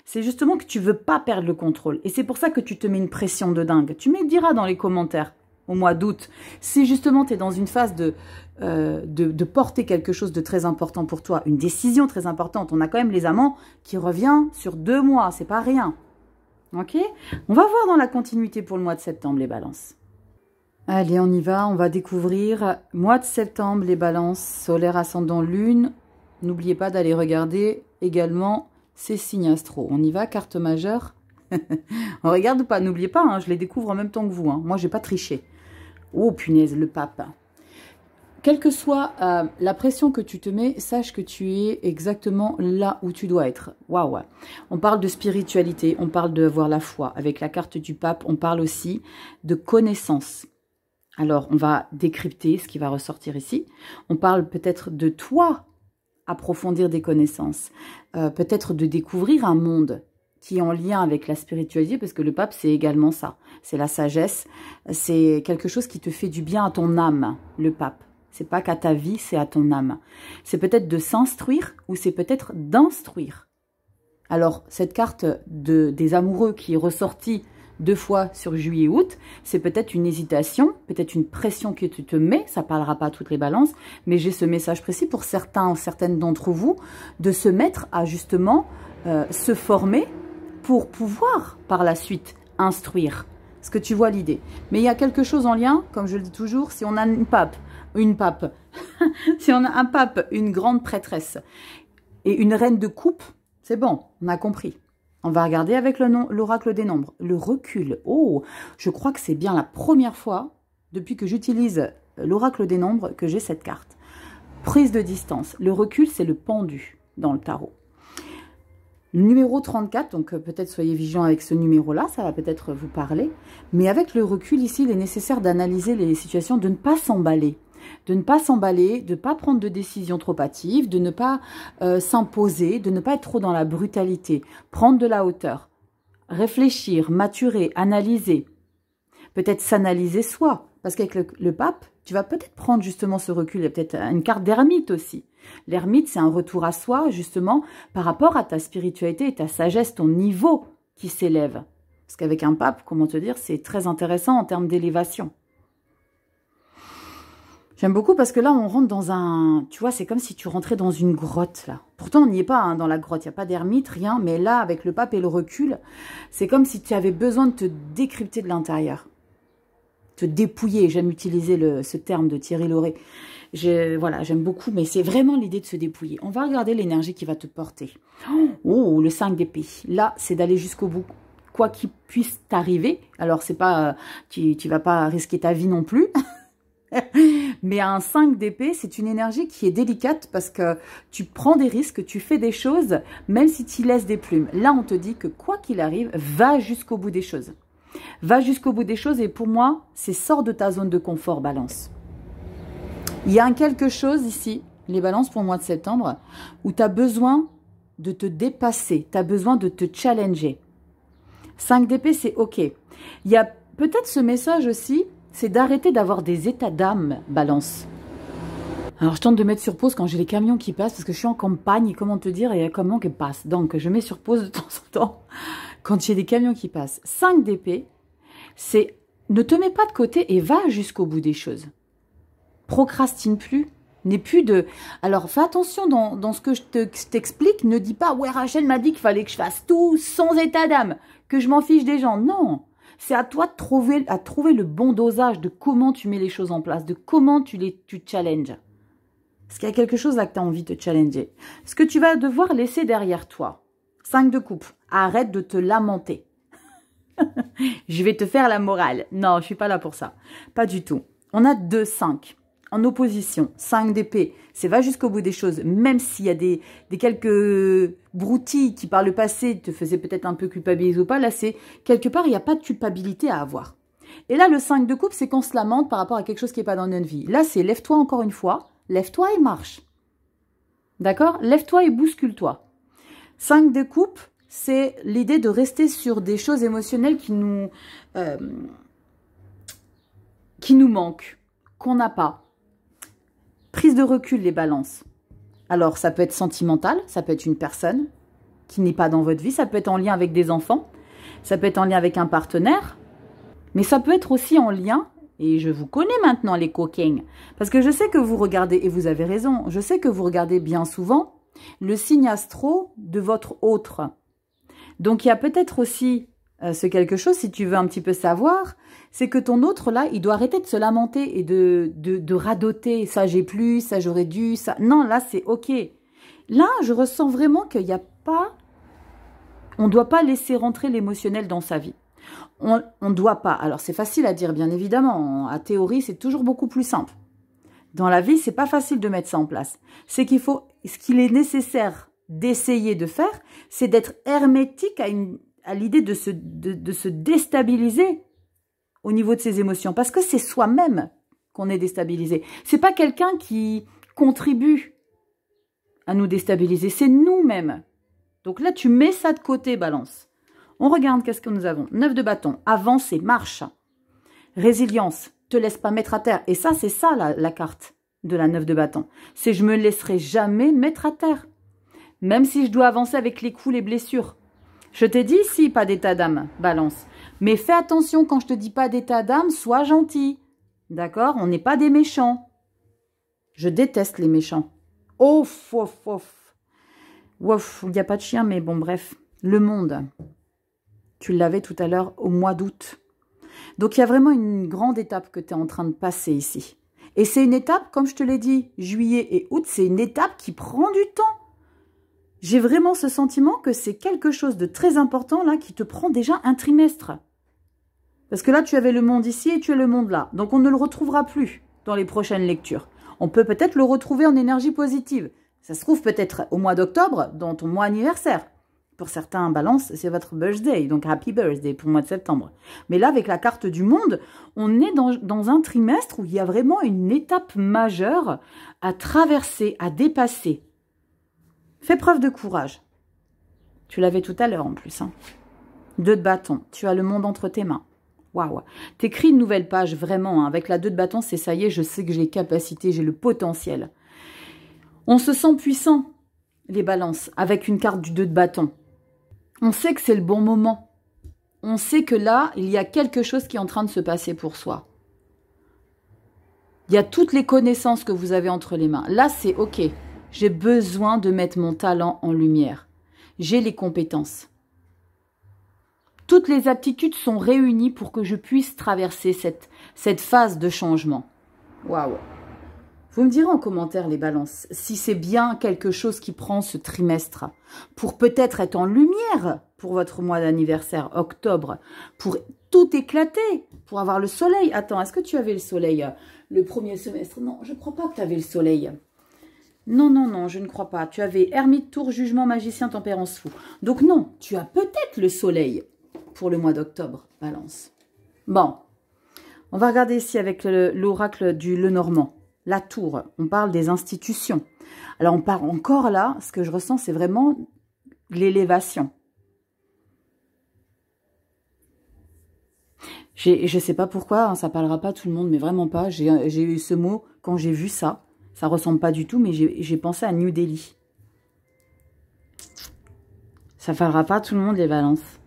c'est justement que tu veux pas perdre le contrôle. Et c'est pour ça que tu te mets une pression de dingue. Tu me diras dans les commentaires au mois d'août si justement tu es dans une phase de porter quelque chose de très important pour toi, une décision très importante. On a quand même les amants qui revient sur 2 mois, c'est pas rien. Ok? On va voir dans la continuité pour le mois de septembre les balances. Allez, on y va, on va découvrir mois de septembre les balances, solaire, ascendant, lune. N'oubliez pas d'aller regarder également ces signes astro. On y va, carte majeure. On regarde ou pas, n'oubliez pas, hein, je les découvre en même temps que vous. Hein. Moi, j'ai pas triché. Oh, punaise, le pape. Quelle que soit la pression que tu te mets, sache que tu es exactement là où tu dois être. Waouh. On parle de spiritualité, on parle de voir la foi. Avec la carte du pape, on parle aussi de connaissance. Alors, on va décrypter ce qui va ressortir ici. On parle peut-être de toi, approfondir des connaissances. Peut-être de découvrir un monde qui est en lien avec la spiritualité, parce que le pape, c'est également ça. C'est la sagesse, c'est quelque chose qui te fait du bien à ton âme, le pape. C'est pas qu'à ta vie, c'est à ton âme. C'est peut-être de s'instruire ou c'est peut-être d'instruire. Alors, cette carte des amoureux qui est ressortie 2 fois sur juillet et août, c'est peut-être une hésitation, peut-être une pression que tu te mets, ça parlera pas à toutes les balances, mais j'ai ce message précis pour certains ou certaines d'entre vous, de se mettre à justement se former pour pouvoir par la suite instruire. Est-ce que tu vois l'idée? Mais il y a quelque chose en lien, comme je le dis toujours, si on a une pape, si on a un pape, une grande prêtresse et une reine de coupe, c'est bon, on a compris. On va regarder avec l'oracle des nombres. Le recul, oh, je crois que c'est bien la première fois depuis que j'utilise l'oracle des nombres que j'ai cette carte. Prise de distance. Le recul, c'est le pendu dans le tarot. Le numéro 34, donc peut-être soyez vigilants avec ce numéro-là, ça va peut-être vous parler. Mais avec le recul ici, il est nécessaire d'analyser les situations, de ne pas s'emballer. De ne pas s'emballer, de ne pas prendre de décisions trop hâtives, de ne pas s'imposer, de ne pas être trop dans la brutalité. Prendre de la hauteur, réfléchir, maturer, analyser. Peut-être s'analyser soi. Parce qu'avec le pape, tu vas peut-être prendre justement ce recul. Il y a peut-être une carte d'ermite aussi. L'ermite, c'est un retour à soi, justement, par rapport à ta spiritualité et ta sagesse, ton niveau qui s'élève. Parce qu'avec un pape, comment te dire, c'est très intéressant en termes d'élévation. J'aime beaucoup parce que là, on rentre dans un... Tu vois, c'est comme si tu rentrais dans une grotte, là. Pourtant, on n'y est pas, hein, dans la grotte. Il n'y a pas d'ermite, rien. Mais là, avec le pape et le recul, c'est comme si tu avais besoin de te décrypter de l'intérieur. Te dépouiller. J'aime utiliser ce terme de Thierry Lauré. Voilà, j'aime beaucoup, mais c'est vraiment l'idée de se dépouiller. On va regarder l'énergie qui va te porter. Oh, le 5 d'épée. Là, c'est d'aller jusqu'au bout. Quoi qu'il puisse t'arriver. Alors, c'est pas... tu vas pas risquer ta vie non plus. Mais un 5 d'épée, c'est une énergie qui est délicate parce que tu prends des risques, tu fais des choses, même si tu laisses des plumes. Là, on te dit que quoi qu'il arrive, va jusqu'au bout des choses. Va jusqu'au bout des choses et pour moi, c'est sors de ta zone de confort, balance. Il y a quelque chose ici, les balances pour le mois de septembre, où tu as besoin de te dépasser, tu as besoin de te challenger. 5 d'épée, c'est OK. Il y a peut-être ce message aussi, c'est d'arrêter d'avoir des états d'âme, balance. Alors, je tente de mettre sur pause quand j'ai les camions qui passent, parce que je suis en campagne, et comment te dire, il y a un camion qui passe. Donc, je mets sur pause de temps en temps, quand j'ai des camions qui passent. 5 d'épée, c'est ne te mets pas de côté et va jusqu'au bout des choses. Procrastine plus, n'est plus de... Alors, fais attention dans ce que je t'explique, ne dis pas « Ouais, Rachel m'a dit qu'il fallait que je fasse tout sans état d'âme, que je m'en fiche des gens. » Non, c'est à toi de trouver le bon dosage de comment tu mets les choses en place, de comment tu challenges. Parce qu'il y a quelque chose là que tu as envie de te challenger. Ce que tu vas devoir laisser derrière toi. 5 de coupe, arrête de te lamenter. Je vais te faire la morale. Non, je ne suis pas là pour ça. Pas du tout. On a 2, 5. En opposition, 5 d'épée, c'est va jusqu'au bout des choses, même s'il y a des quelques broutilles qui par le passé te faisaient peut-être un peu culpabiliser ou pas, là c'est quelque part, il n'y a pas de culpabilité à avoir. Et là, le 5 de coupe, c'est qu'on se lamente par rapport à quelque chose qui n'est pas dans notre vie. Là, c'est lève-toi encore une fois, lève-toi et marche. D'accord? Lève-toi et bouscule-toi. 5 de coupe, c'est l'idée de rester sur des choses émotionnelles qui nous manquent, qu'on n'a pas. Prise de recul, les balances. Alors, ça peut être sentimental, ça peut être une personne qui n'est pas dans votre vie, ça peut être en lien avec des enfants, ça peut être en lien avec un partenaire, mais ça peut être aussi en lien, et je vous connais maintenant les coquins, parce que je sais que vous regardez, et vous avez raison, je sais que vous regardez bien souvent le signe astro de votre autre. Donc, il y a peut-être aussi ce quelque chose, si tu veux un petit peu savoir, c'est que ton autre, là, il doit arrêter de se lamenter et de radoter. Ça, j'ai plus, ça, j'aurais dû, ça... Non, là, c'est OK. Là, je ressens vraiment qu'il n'y a pas... On ne doit pas laisser rentrer l'émotionnel dans sa vie. On ne doit pas. Alors, c'est facile à dire, bien évidemment. À théorie, c'est toujours beaucoup plus simple. Dans la vie, c'est pas facile de mettre ça en place. C'est qu'il faut... Ce qu'il est nécessaire d'essayer de faire, c'est d'être hermétique à l'idée de se déstabiliser au niveau de ses émotions. Parce que c'est soi-même qu'on est déstabilisé. C'est pas quelqu'un qui contribue à nous déstabiliser. C'est nous-mêmes. Donc là, tu mets ça de côté, balance. On regarde qu'est-ce que nous avons. 9 de bâton, avance et marche. Résilience, te laisse pas mettre à terre. Et ça, c'est ça la carte de la 9 de bâton. C'est je me laisserai jamais mettre à terre. Même si je dois avancer avec les coups, les blessures. Je t'ai dit ici, pas d'état d'âme, balance. Mais fais attention quand je te dis pas d'état d'âme, sois gentil. D'accord? On n'est pas des méchants. Je déteste les méchants. Ouf, ouf, ouf. Ouf, il n'y a pas de chien, mais bon, bref. Le monde. Tu l'avais tout à l'heure au mois d'août. Donc, il y a vraiment une grande étape que tu es en train de passer ici. Et c'est une étape, comme je te l'ai dit, juillet et août, c'est une étape qui prend du temps. J'ai vraiment ce sentiment que c'est quelque chose de très important là qui te prend déjà un trimestre. Parce que là, tu avais le monde ici et tu as le monde là. Donc, on ne le retrouvera plus dans les prochaines lectures. On peut peut-être le retrouver en énergie positive. Ça se trouve peut-être au mois d'octobre, dans ton mois anniversaire. Pour certains, balance, c'est votre birthday, donc happy birthday pour le mois de septembre. Mais là, avec la carte du monde, on est dans un trimestre où il y a vraiment une étape majeure à traverser, à dépasser. Fais preuve de courage. Tu l'avais tout à l'heure en plus. 2 de bâton, tu as le monde entre tes mains. Waouh. T'écris une nouvelle page, vraiment. Avec la 2 de bâton, c'est ça y est, je sais que j'ai les capacités, j'ai le potentiel. On se sent puissant, les balances, avec une carte du 2 de bâton. On sait que c'est le bon moment. On sait que là, il y a quelque chose qui est en train de se passer pour soi. Il y a toutes les connaissances que vous avez entre les mains. Là, c'est OK. J'ai besoin de mettre mon talent en lumière. J'ai les compétences. Toutes les aptitudes sont réunies pour que je puisse traverser cette phase de changement. Waouh! Vous me direz en commentaire, les balances, si c'est bien quelque chose qui prend ce trimestre pour peut-être être en lumière pour votre mois d'anniversaire, octobre, pour tout éclater, pour avoir le soleil. Attends, est-ce que tu avais le soleil le premier semestre? Non, je ne crois pas que tu avais le soleil. Non, non, non, je ne crois pas. Tu avais ermite, tour, jugement, magicien, tempérance, fou. Donc non, tu as peut-être le soleil pour le mois d'octobre, balance. Bon, on va regarder ici avec l'oracle du Lenormand. La tour, on parle des institutions. Alors, on parle encore là, ce que je ressens, c'est vraiment l'élévation. Je ne sais pas pourquoi, ça ne parlera pas tout le monde, mais vraiment pas. J'ai eu ce mot quand j'ai vu ça. Ça ne ressemble pas du tout, mais j'ai pensé à New Delhi. Ça ne parlera pas tout le monde, les balances.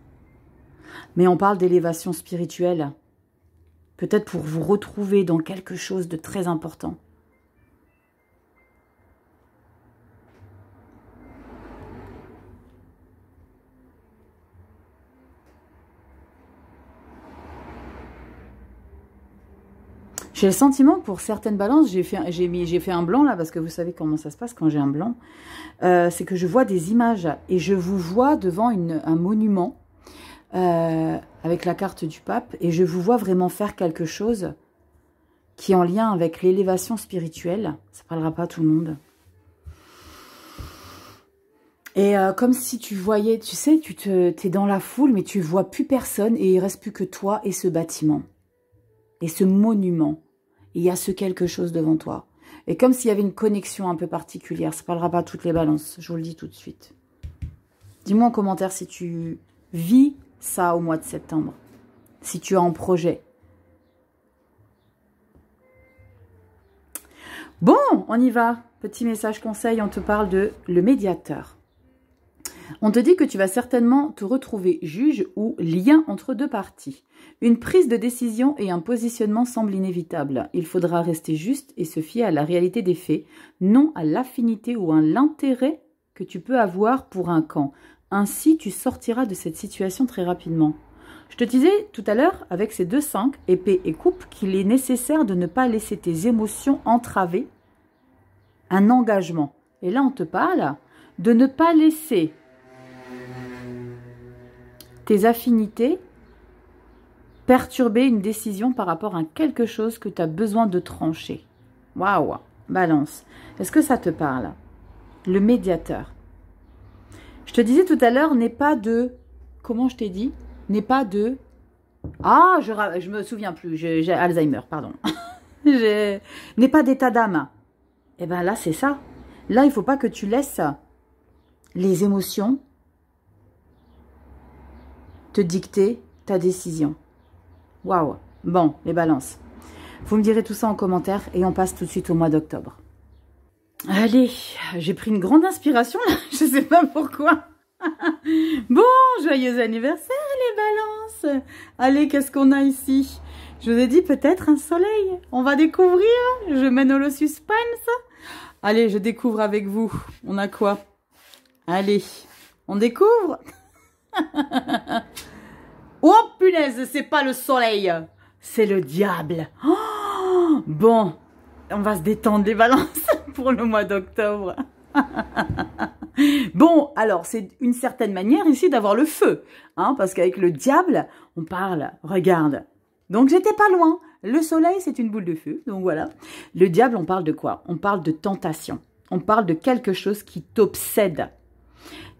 Mais on parle d'élévation spirituelle. Peut-être pour vous retrouver dans quelque chose de très important. J'ai le sentiment que pour certaines balances, j'ai fait un blanc là, parce que vous savez comment ça se passe quand j'ai un blanc. C'est que je vois des images et je vous vois devant un monument avec la carte du pape et je vous vois vraiment faire quelque chose qui est en lien avec l'élévation spirituelle. Ça ne parlera pas à tout le monde. Et comme si tu voyais, tu sais, t'es dans la foule, mais tu ne vois plus personne et il ne reste plus que toi et ce bâtiment. Et ce monument. Il y a ce quelque chose devant toi. Et comme s'il y avait une connexion un peu particulière. Ça ne parlera pas à toutes les balances. Je vous le dis tout de suite. Dis-moi en commentaire si tu vis ça au mois de septembre. Si tu as en projet. Bon, on y va. Petit message conseil, on te parle de le médiateur. On te dit que tu vas certainement te retrouver juge ou lien entre deux parties. Une prise de décision et un positionnement semblent inévitables. Il faudra rester juste et se fier à la réalité des faits, non à l'affinité ou à l'intérêt que tu peux avoir pour un camp. Ainsi, tu sortiras de cette situation très rapidement. Je te disais tout à l'heure, avec ces 2-5, épée et coupe, qu'il est nécessaire de ne pas laisser tes émotions entraver un engagement. Et là, on te parle de ne pas laisser tes affinités perturber une décision par rapport à quelque chose que tu as besoin de trancher. Waouh, balance. Est-ce que ça te parle? Le médiateur. Je te disais tout à l'heure, n'est pas de... Comment je t'ai dit? N'est pas de... Ah, je me souviens plus. J'ai Alzheimer, pardon. N'est pas d'état d'âme. Eh bien là, c'est ça. Là, il ne faut pas que tu laisses les émotions te dicter ta décision. Waouh. Bon, les balances. Vous me direz tout ça en commentaire et on passe tout de suite au mois d'octobre. Allez, j'ai pris une grande inspiration là, je sais pas pourquoi. Bon, joyeux anniversaire les balances. Allez, qu'est-ce qu'on a ici? Je vous ai dit peut-être un soleil. On va découvrir. Je mène au suspense. Allez, je découvre avec vous. On a quoi? Allez, on découvre. Oh punaise, c'est pas le soleil. C'est le diable. Oh, bon, on va se détendre les balances pour le mois d'octobre. Bon, alors, c'est une certaine manière ici d'avoir le feu. Hein, parce qu'avec le diable, on parle, regarde. Donc, j'étais pas loin. Le soleil, c'est une boule de feu. Donc, voilà. Le diable, on parle de quoi? On parle de tentation. On parle de quelque chose qui t'obsède.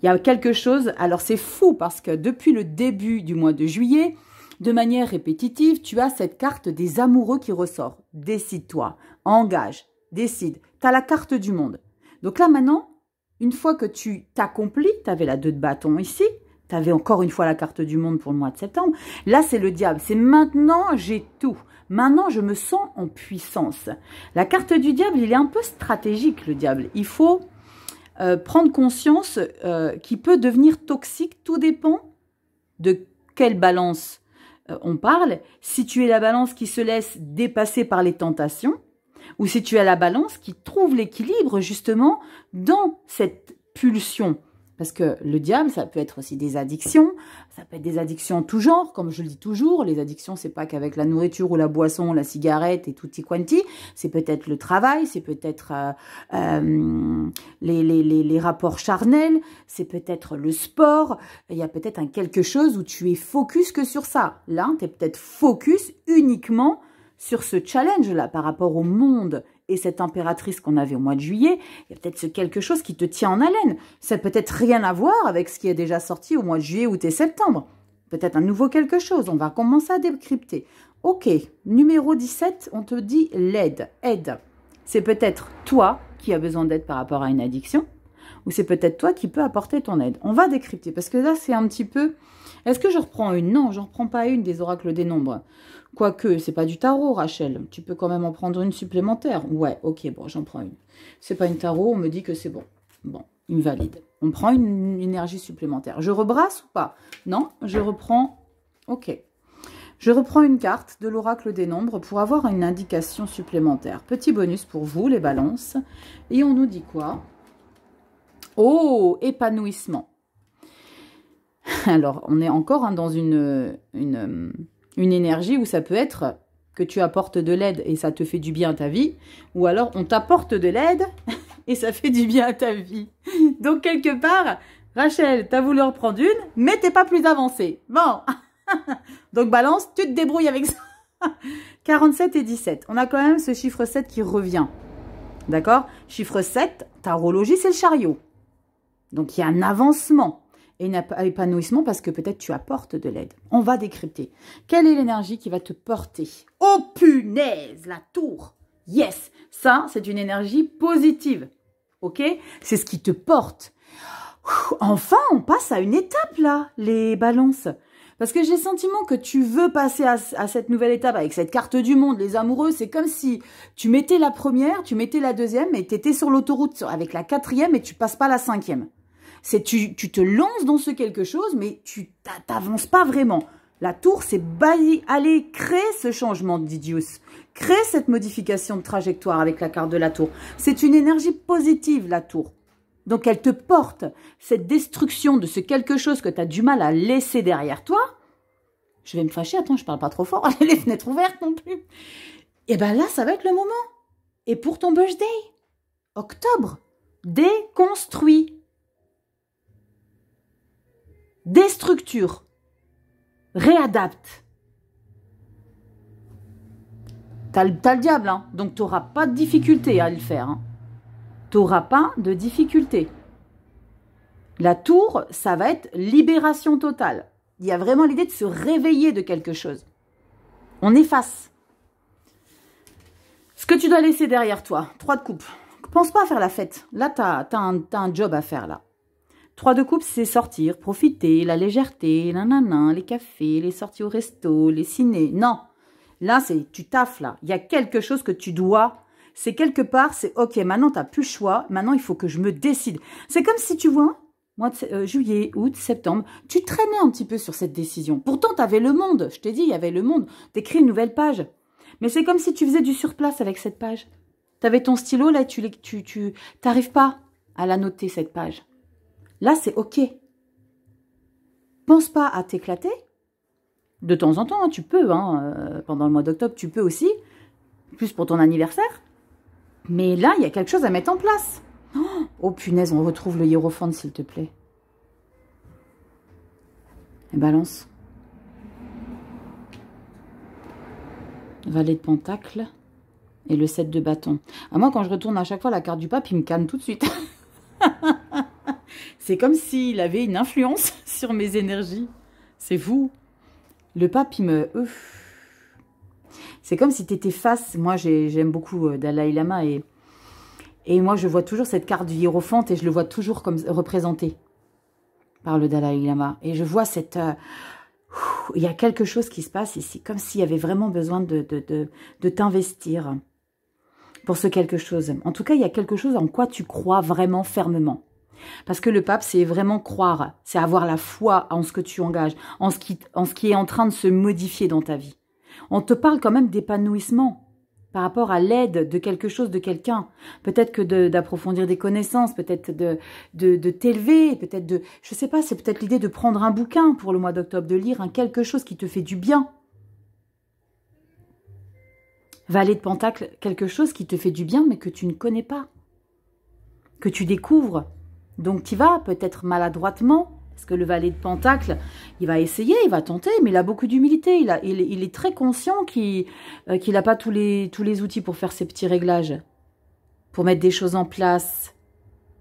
Il y a quelque chose... Alors, c'est fou parce que depuis le début du mois de juillet... De manière répétitive, tu as cette carte des amoureux qui ressort. Décide-toi, engage, décide. Tu as la carte du monde. Donc là, maintenant, une fois que tu t'accomplis, tu avais la 2 de bâton ici, tu avais encore une fois la carte du monde pour le mois de septembre. Là, c'est le diable. C'est maintenant, j'ai tout. Maintenant, je me sens en puissance. La carte du diable, il est un peu stratégique, le diable. Il faut prendre conscience qu'il peut devenir toxique. Tout dépend de quelle balance on parle, si tu es la balance qui se laisse dépasser par les tentations, ou si tu es la balance qui trouve l'équilibre justement dans cette pulsion. Parce que le diable, ça peut être aussi des addictions, ça peut être des addictions en tout genre, comme je le dis toujours, les addictions, c'est pas qu'avec la nourriture ou la boisson, la cigarette et tutti quanti, c'est peut-être le travail, c'est peut-être les rapports charnels, c'est peut-être le sport, il y a peut-être un quelque chose où tu es focus que sur ça. Là, tu es peut-être focus uniquement sur ce challenge-là par rapport au monde et cette impératrice qu'on avait au mois de juillet, il y a peut-être ce quelque chose qui te tient en haleine. Ça peut être rien à voir avec ce qui est déjà sorti au mois de juillet, août et septembre. Peut-être un nouveau quelque chose. On va commencer à décrypter. Ok, numéro 17, on te dit l'aide. Aide. C'est peut-être toi qui as besoin d'aide par rapport à une addiction, ou c'est peut-être toi qui peux apporter ton aide. On va décrypter, parce que là, c'est un petit peu... Est-ce que je reprends une? Non, je ne reprends pas une des oracles des nombres. Quoique, c'est pas du tarot, Rachel. Tu peux quand même en prendre une supplémentaire. Ouais, ok, bon, j'en prends une. C'est pas une tarot, on me dit que c'est bon. Bon, une valide. On prend une énergie supplémentaire. Je rebrasse ou pas? Non, je reprends... Ok. Je reprends une carte de l'oracle des nombres pour avoir une indication supplémentaire. Petit bonus pour vous, les balances. Et on nous dit quoi? Oh, épanouissement. Alors, on est encore dans une énergie où ça peut être que tu apportes de l'aide et ça te fait du bien à ta vie, ou alors on t'apporte de l'aide et ça fait du bien à ta vie. Donc, quelque part, Rachel, t'as voulu en prendre une, mais t'es pas plus avancée. Bon, donc balance, tu te débrouilles avec ça. 47 et 17, on a quand même ce chiffre 7 qui revient. D'accord? Chiffre 7, tarologie, c'est le chariot. Donc, il y a un avancement. Et un épanouissement parce que peut-être tu apportes de l'aide. On va décrypter. Quelle est l'énergie qui va te porter? Oh punaise, la tour. Yes, ça c'est une énergie positive. Ok? C'est ce qui te porte. Enfin, on passe à une étape là, les balances. Parce que j'ai le sentiment que tu veux passer à cette nouvelle étape avec cette carte du monde, les amoureux. C'est comme si tu mettais la première, tu mettais la deuxième et tu étais sur l'autoroute avec la quatrième et tu passes pas la cinquième. Tu te lances dans ce quelque chose, mais tu t'avances pas vraiment. La tour, c'est aller créer ce changement d'Idius, créer cette modification de trajectoire avec la carte de la tour. C'est une énergie positive, la tour. Donc, elle te porte cette destruction de ce quelque chose que tu as du mal à laisser derrière toi. Je vais me fâcher, attends, je parle pas trop fort, les fenêtres ouvertes non plus. Et bien là, ça va être le moment. Et pour ton birthday, octobre, déconstruis. Déstructure, réadapte. T'as le diable, hein, donc tu n'auras pas de difficulté à le faire. Hein. Tu n'auras pas de difficulté. La tour, ça va être libération totale. Il y a vraiment l'idée de se réveiller de quelque chose. On efface. Ce que tu dois laisser derrière toi, 3 de coupe. Pense pas à faire la fête. Là, tu as un job à faire, là. 3 de coupe, c'est sortir, profiter, la légèreté, nanana, les cafés, les sorties au resto, les ciné. Non, là, tu taffes, là. Il y a quelque chose que tu dois. C'est quelque part, c'est OK, maintenant, tu n'as plus le choix. Maintenant, il faut que je me décide. C'est comme si, tu vois, mois de juillet, août, septembre, tu traînais un petit peu sur cette décision. Pourtant, tu avais le monde. Je t'ai dit, il y avait le monde. Tu écris une nouvelle page. Mais c'est comme si tu faisais du surplace avec cette page. Tu avais ton stylo, là, tu n'arrives pas à la noter, cette page. Là, c'est OK. Pense pas à t'éclater. De temps en temps, hein, tu peux. Pendant le mois d'octobre, tu peux aussi. Plus pour ton anniversaire. Mais là, il y a quelque chose à mettre en place. Oh, punaise, on retrouve le hiérophante, s'il te plaît. Et balance. Valet de Pentacle. Et le 7 de bâton. À moi, quand je retourne à chaque fois la carte du pape, il me calme tout de suite. C'est comme s'il avait une influence sur mes énergies. C'est fou. Le pape, il me... C'est comme si tu étais face... Moi, j'aime beaucoup Dalai Lama. Et moi, je vois toujours cette carte du hiérophante et je le vois toujours comme représenté par le Dalai Lama. Et je vois cette... il y a quelque chose qui se passe ici. Comme s'il y avait vraiment besoin de t'investir pour ce quelque chose. En tout cas, il y a quelque chose en quoi tu crois vraiment fermement. Parce que le pape, c'est vraiment croire, c'est avoir la foi en ce que tu engages, en ce qui est en train de se modifier dans ta vie. On te parle quand même d'épanouissement par rapport à l'aide de quelque chose, de quelqu'un. Peut-être que d'approfondir des connaissances, peut-être de t'élever, peut-être de... Je sais pas, c'est peut-être l'idée de prendre un bouquin pour le mois d'octobre, de lire quelque chose qui te fait du bien. Valet de Pentacle, quelque chose qui te fait du bien, mais que tu ne connais pas, que tu découvres. Donc, tu vas peut-être maladroitement, parce que le Valet de Pentacle, il va essayer, il va tenter, mais il a beaucoup d'humilité. Il est très conscient qu'il n'a pas tous les outils pour faire ses petits réglages, pour mettre des choses en place,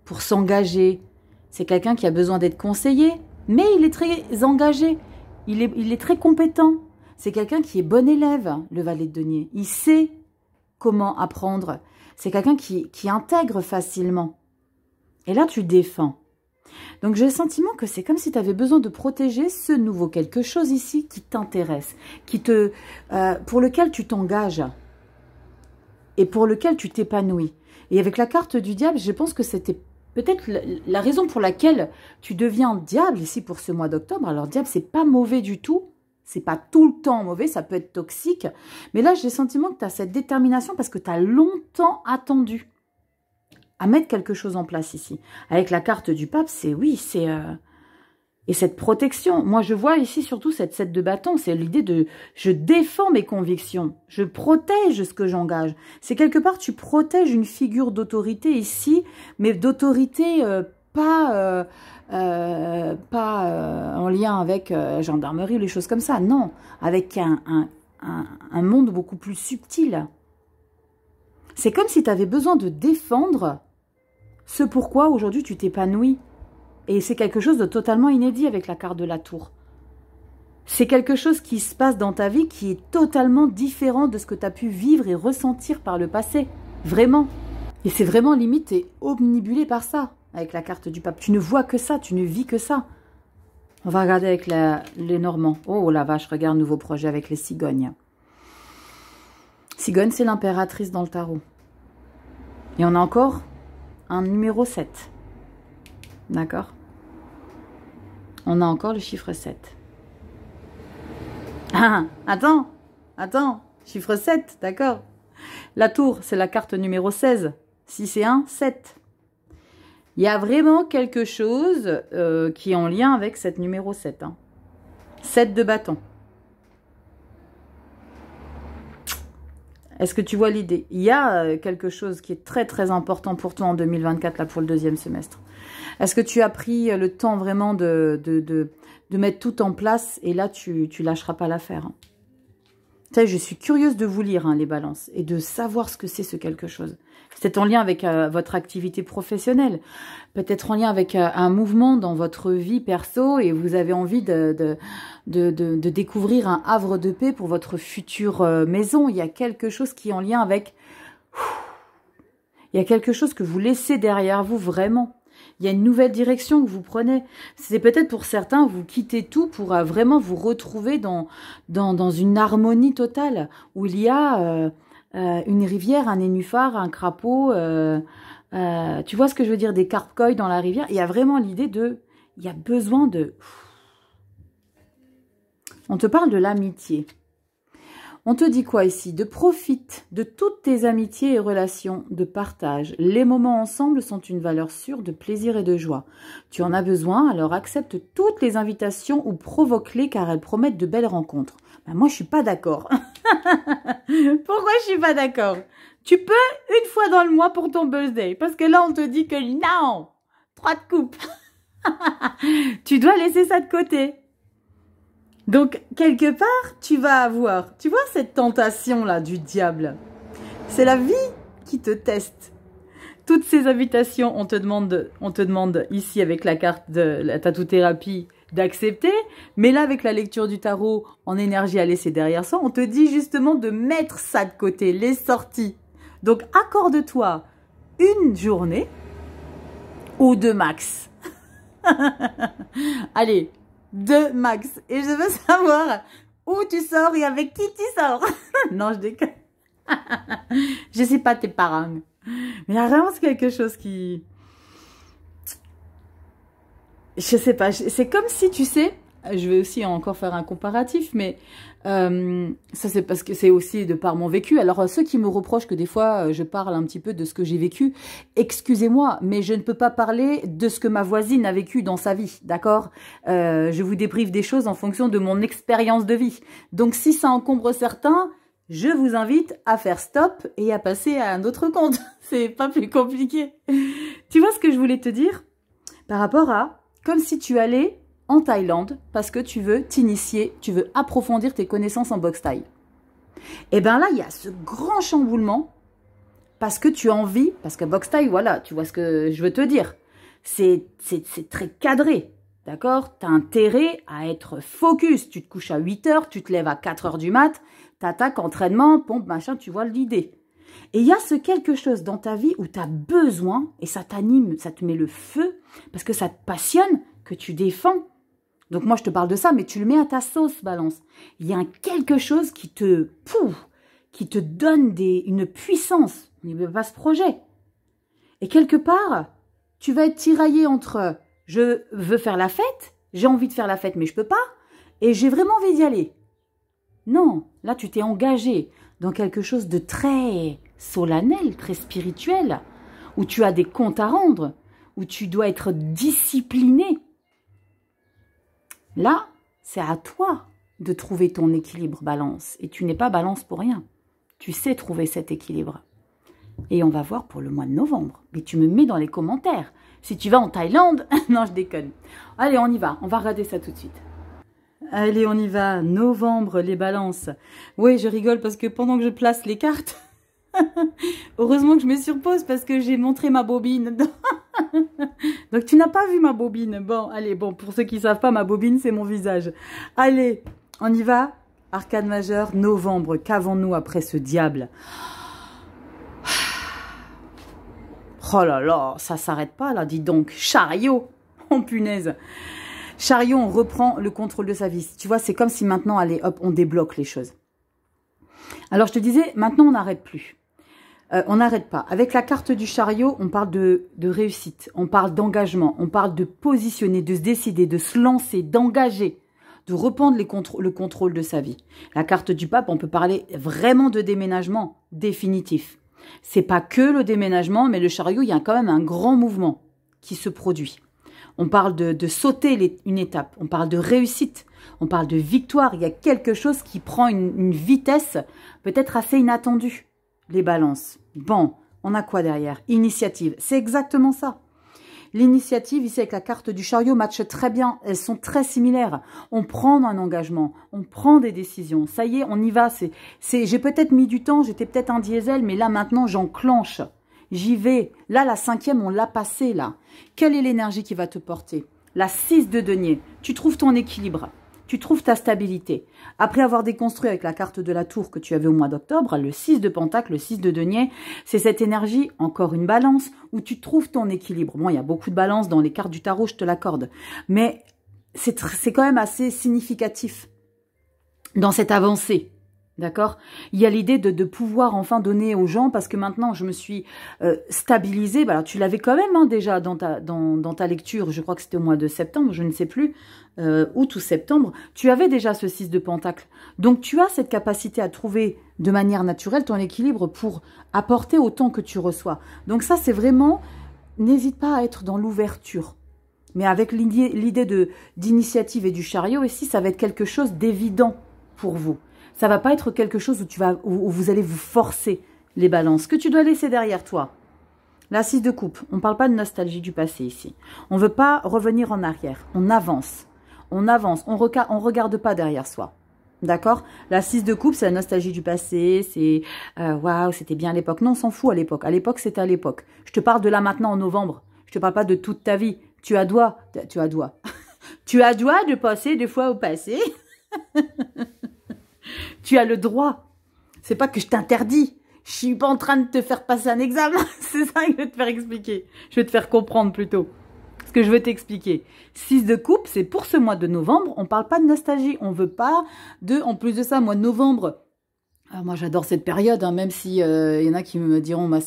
pour s'engager. C'est quelqu'un qui a besoin d'être conseillé, mais il est très engagé. Il est très compétent. C'est quelqu'un qui est bon élève, le Valet de Denier. Il sait comment apprendre. C'est quelqu'un qui intègre facilement. Et là, tu défends. Donc, j'ai le sentiment que c'est comme si tu avais besoin de protéger ce nouveau quelque chose ici qui t'intéresse, pour lequel tu t'engages et pour lequel tu t'épanouis. Et avec la carte du diable, je pense que c'était peut-être la raison pour laquelle tu deviens diable ici pour ce mois d'octobre. Alors, diable, c'est pas mauvais du tout. C'est pas tout le temps mauvais, ça peut être toxique. Mais là, j'ai le sentiment que tu as cette détermination parce que tu as longtemps attendu à mettre quelque chose en place ici. Avec la carte du pape, c'est oui, c'est... Et cette protection, moi je vois ici surtout cette 7 de bâton, c'est l'idée de... Je défends mes convictions, je protège ce que j'engage. C'est quelque part, tu protèges une figure d'autorité ici, mais d'autorité pas en lien avec gendarmerie ou les choses comme ça, non. Avec un monde beaucoup plus subtil. C'est comme si tu avais besoin de défendre ce pourquoi aujourd'hui tu t'épanouis. Et c'est quelque chose de totalement inédit avec la carte de la tour. C'est quelque chose qui se passe dans ta vie qui est totalement différent de ce que tu as pu vivre et ressentir par le passé. Vraiment. Et c'est vraiment limite, tu es omnibulé par ça avec la carte du pape. Tu ne vois que ça, tu ne vis que ça. On va regarder avec les Normands. Oh la vache, regarde, nouveau projet avec les cigognes. Cigogne, c'est l'impératrice dans le tarot. Et on a encore un numéro 7. D'accord? On a encore le chiffre 7. Ah, attends, chiffre 7, d'accord? La tour, c'est la carte numéro 16. 6 et 1, 7. Il y a vraiment quelque chose qui est en lien avec cette numéro 7. 7 de bâton. Est-ce que tu vois l'idée? Il y a quelque chose qui est très très important pour toi en 2024, là, pour le deuxième semestre. Est-ce que tu as pris le temps vraiment de mettre tout en place et là, tu lâcheras pas l'affaire? Tu sais, je suis curieuse de vous lire, les balances, et de savoir ce que c'est ce quelque chose. C'est en lien avec votre activité professionnelle, peut-être en lien avec un mouvement dans votre vie perso et vous avez envie de découvrir un havre de paix pour votre future maison. Il y a quelque chose qui est en lien avec... Il y a quelque chose que vous laissez derrière vous vraiment. Il y a une nouvelle direction que vous prenez. C'est peut-être pour certains, vous quittez tout pour vraiment vous retrouver dans une harmonie totale, où il y a une rivière, un nénuphar, un crapaud, tu vois ce que je veux dire, des carpe-coï dans la rivière. Il y a vraiment l'idée de... Il y a besoin de... On te parle de l'amitié. On te dit quoi ici? De profite de toutes tes amitiés et relations, de partage. Les moments ensemble sont une valeur sûre de plaisir et de joie. Tu en as besoin, alors accepte toutes les invitations ou provoque-les car elles promettent de belles rencontres. Ben moi, je suis pas d'accord. Pourquoi je suis pas d'accord? Tu peux une fois dans le mois pour ton birthday. Parce que là, on te dit que non, 3 de coupe. Tu dois laisser ça de côté. Donc, quelque part, tu vas avoir, tu vois cette tentation-là du diable. C'est la vie qui te teste. Toutes ces invitations, on te demande ici avec la carte de la tatou-thérapie d'accepter. Mais là, avec la lecture du tarot en énergie à laisser derrière ça, on te dit justement de mettre ça de côté, les sorties. Donc, accorde-toi une journée ou 2 max. Allez, 2 max. Et je veux savoir où tu sors et avec qui tu sors. Non, je déconne. Je sais pas tes parents. Mais il y a vraiment quelque chose qui... Je sais pas. C'est comme si, tu sais... Je vais aussi encore faire un comparatif, mais ça c'est parce que c'est aussi de par mon vécu. Alors ceux qui me reprochent que des fois je parle un petit peu de ce que j'ai vécu, excusez-moi, mais je ne peux pas parler de ce que ma voisine a vécu dans sa vie, d'accord? Je vous débriefe des choses en fonction de mon expérience de vie. Donc si ça encombre certains, je vous invite à faire stop et à passer à un autre compte. C'est pas plus compliqué. Tu vois ce que je voulais te dire? Par rapport à, comme si tu allais en Thaïlande parce que tu veux t'initier, tu veux approfondir tes connaissances en boxe thaï. Et bien là, il y a ce grand chamboulement parce que tu as envie, parce que boxe thaï, voilà, tu vois ce que je veux te dire. C'est très cadré, d'accord? Tu as intérêt à être focus. Tu te couches à 8 heures, tu te lèves à 4 heures du mat, t'attaques, entraînement, pompe, machin, tu vois l'idée. Et il y a ce quelque chose dans ta vie où tu as besoin, et ça t'anime, ça te met le feu, parce que ça te passionne, que tu défends. Donc moi, je te parle de ça, mais tu le mets à ta sauce, Balance. Il y a quelque chose qui te donne une puissance au niveau de ce projet. Et quelque part, tu vas être tiraillé entre « je veux faire la fête, j'ai envie de faire la fête, mais je peux pas, et j'ai vraiment envie d'y aller ». Non, là, tu t'es engagé dans quelque chose de très solennel, très spirituel, où tu as des comptes à rendre, où tu dois être discipliné. Là, c'est à toi de trouver ton équilibre, Balance. Et tu n'es pas Balance pour rien. Tu sais trouver cet équilibre. Et on va voir pour le mois de novembre. Mais tu me mets dans les commentaires. Si tu vas en Thaïlande, non, je déconne. Allez, on y va. On va regarder ça tout de suite. Allez, on y va. Novembre, les Balances. Oui, je rigole parce que pendant que je place les cartes, heureusement que je me surpose parce que j'ai montré ma bobine. Donc, tu n'as pas vu ma bobine. Bon, allez, bon, pour ceux qui ne savent pas, ma bobine, c'est mon visage. Allez, on y va. Arcane majeure, novembre. Qu'avons-nous après ce diable? Oh là là, ça s'arrête pas là, dis donc. Chariot. Oh punaise. Chariot, on reprend le contrôle de sa vie. Tu vois, c'est comme si maintenant, allez, hop, on débloque les choses. Alors, je te disais, maintenant, on n'arrête plus. On n'arrête pas. Avec la carte du chariot, on parle de réussite, on parle d'engagement, on parle de positionner, de se décider, de se lancer, d'engager, de reprendre le contrôle de sa vie. La carte du pape, on peut parler vraiment de déménagement définitif. C'est pas que le déménagement, mais le chariot, il y a quand même un grand mouvement qui se produit. On parle de sauter une étape, on parle de réussite, on parle de victoire. Il y a quelque chose qui prend une vitesse peut-être assez inattendue. Les balances. Bon, on a quoi derrière? Initiative. C'est exactement ça. L'initiative, ici, avec la carte du chariot, matche très bien. Elles sont très similaires. On prend un engagement. On prend des décisions. Ça y est, on y va. J'ai peut-être mis du temps. J'étais peut-être un diesel, mais là, maintenant, j'enclenche. J'y vais. Là, la 5e, on l'a passée, là. Quelle est l'énergie qui va te porter? La 6 de denier. Tu trouves ton équilibre. tu trouves ta stabilité. Après avoir déconstruit avec la carte de la tour que tu avais au mois d'octobre, le 6 de pentacle, le 6 de denier, c'est cette énergie, encore une balance, où tu trouves ton équilibre. Bon, il y a beaucoup de balance dans les cartes du tarot, je te l'accorde. Mais c'est quand même assez significatif dans cette avancée. D'accord? Il y a l'idée de pouvoir enfin donner aux gens, parce que maintenant je me suis stabilisée. Bah, alors, tu l'avais quand même déjà dans ta lecture, je crois que c'était au mois de septembre, je ne sais plus, août ou septembre, tu avais déjà ce 6 de pentacle. Donc tu as cette capacité à trouver de manière naturelle ton équilibre pour apporter autant que tu reçois. Donc ça c'est vraiment, n'hésite pas à être dans l'ouverture. Mais avec l'idée d'initiative et du chariot ici, ça va être quelque chose d'évident pour vous. Ça va pas être quelque chose où vous allez vous forcer les balances. Que tu dois laisser derrière toi. La 6 de coupe. On ne parle pas de nostalgie du passé ici. On ne veut pas revenir en arrière. On avance. On avance. On regarde pas derrière soi. D'accord? La 6 de coupe, c'est la nostalgie du passé. C'est waouh, c'était bien à l'époque. Non, on s'en fout à l'époque. À l'époque, c'était à l'époque. Je te parle de là maintenant en novembre. Je te parle pas de toute ta vie. Tu as droit de passer des fois au passé. Tu as le droit. C'est pas que je t'interdis. Je suis pas en train de te faire passer un examen. C'est ça que je vais te faire expliquer. Je vais te faire comprendre plutôt. Ce que je veux t'expliquer. 6 de coupe, c'est pour ce mois de novembre. On parle pas de nostalgie. On veut pas en plus de ça, mois de novembre. Alors moi, j'adore cette période, hein, même si y en a qui me diront, bah,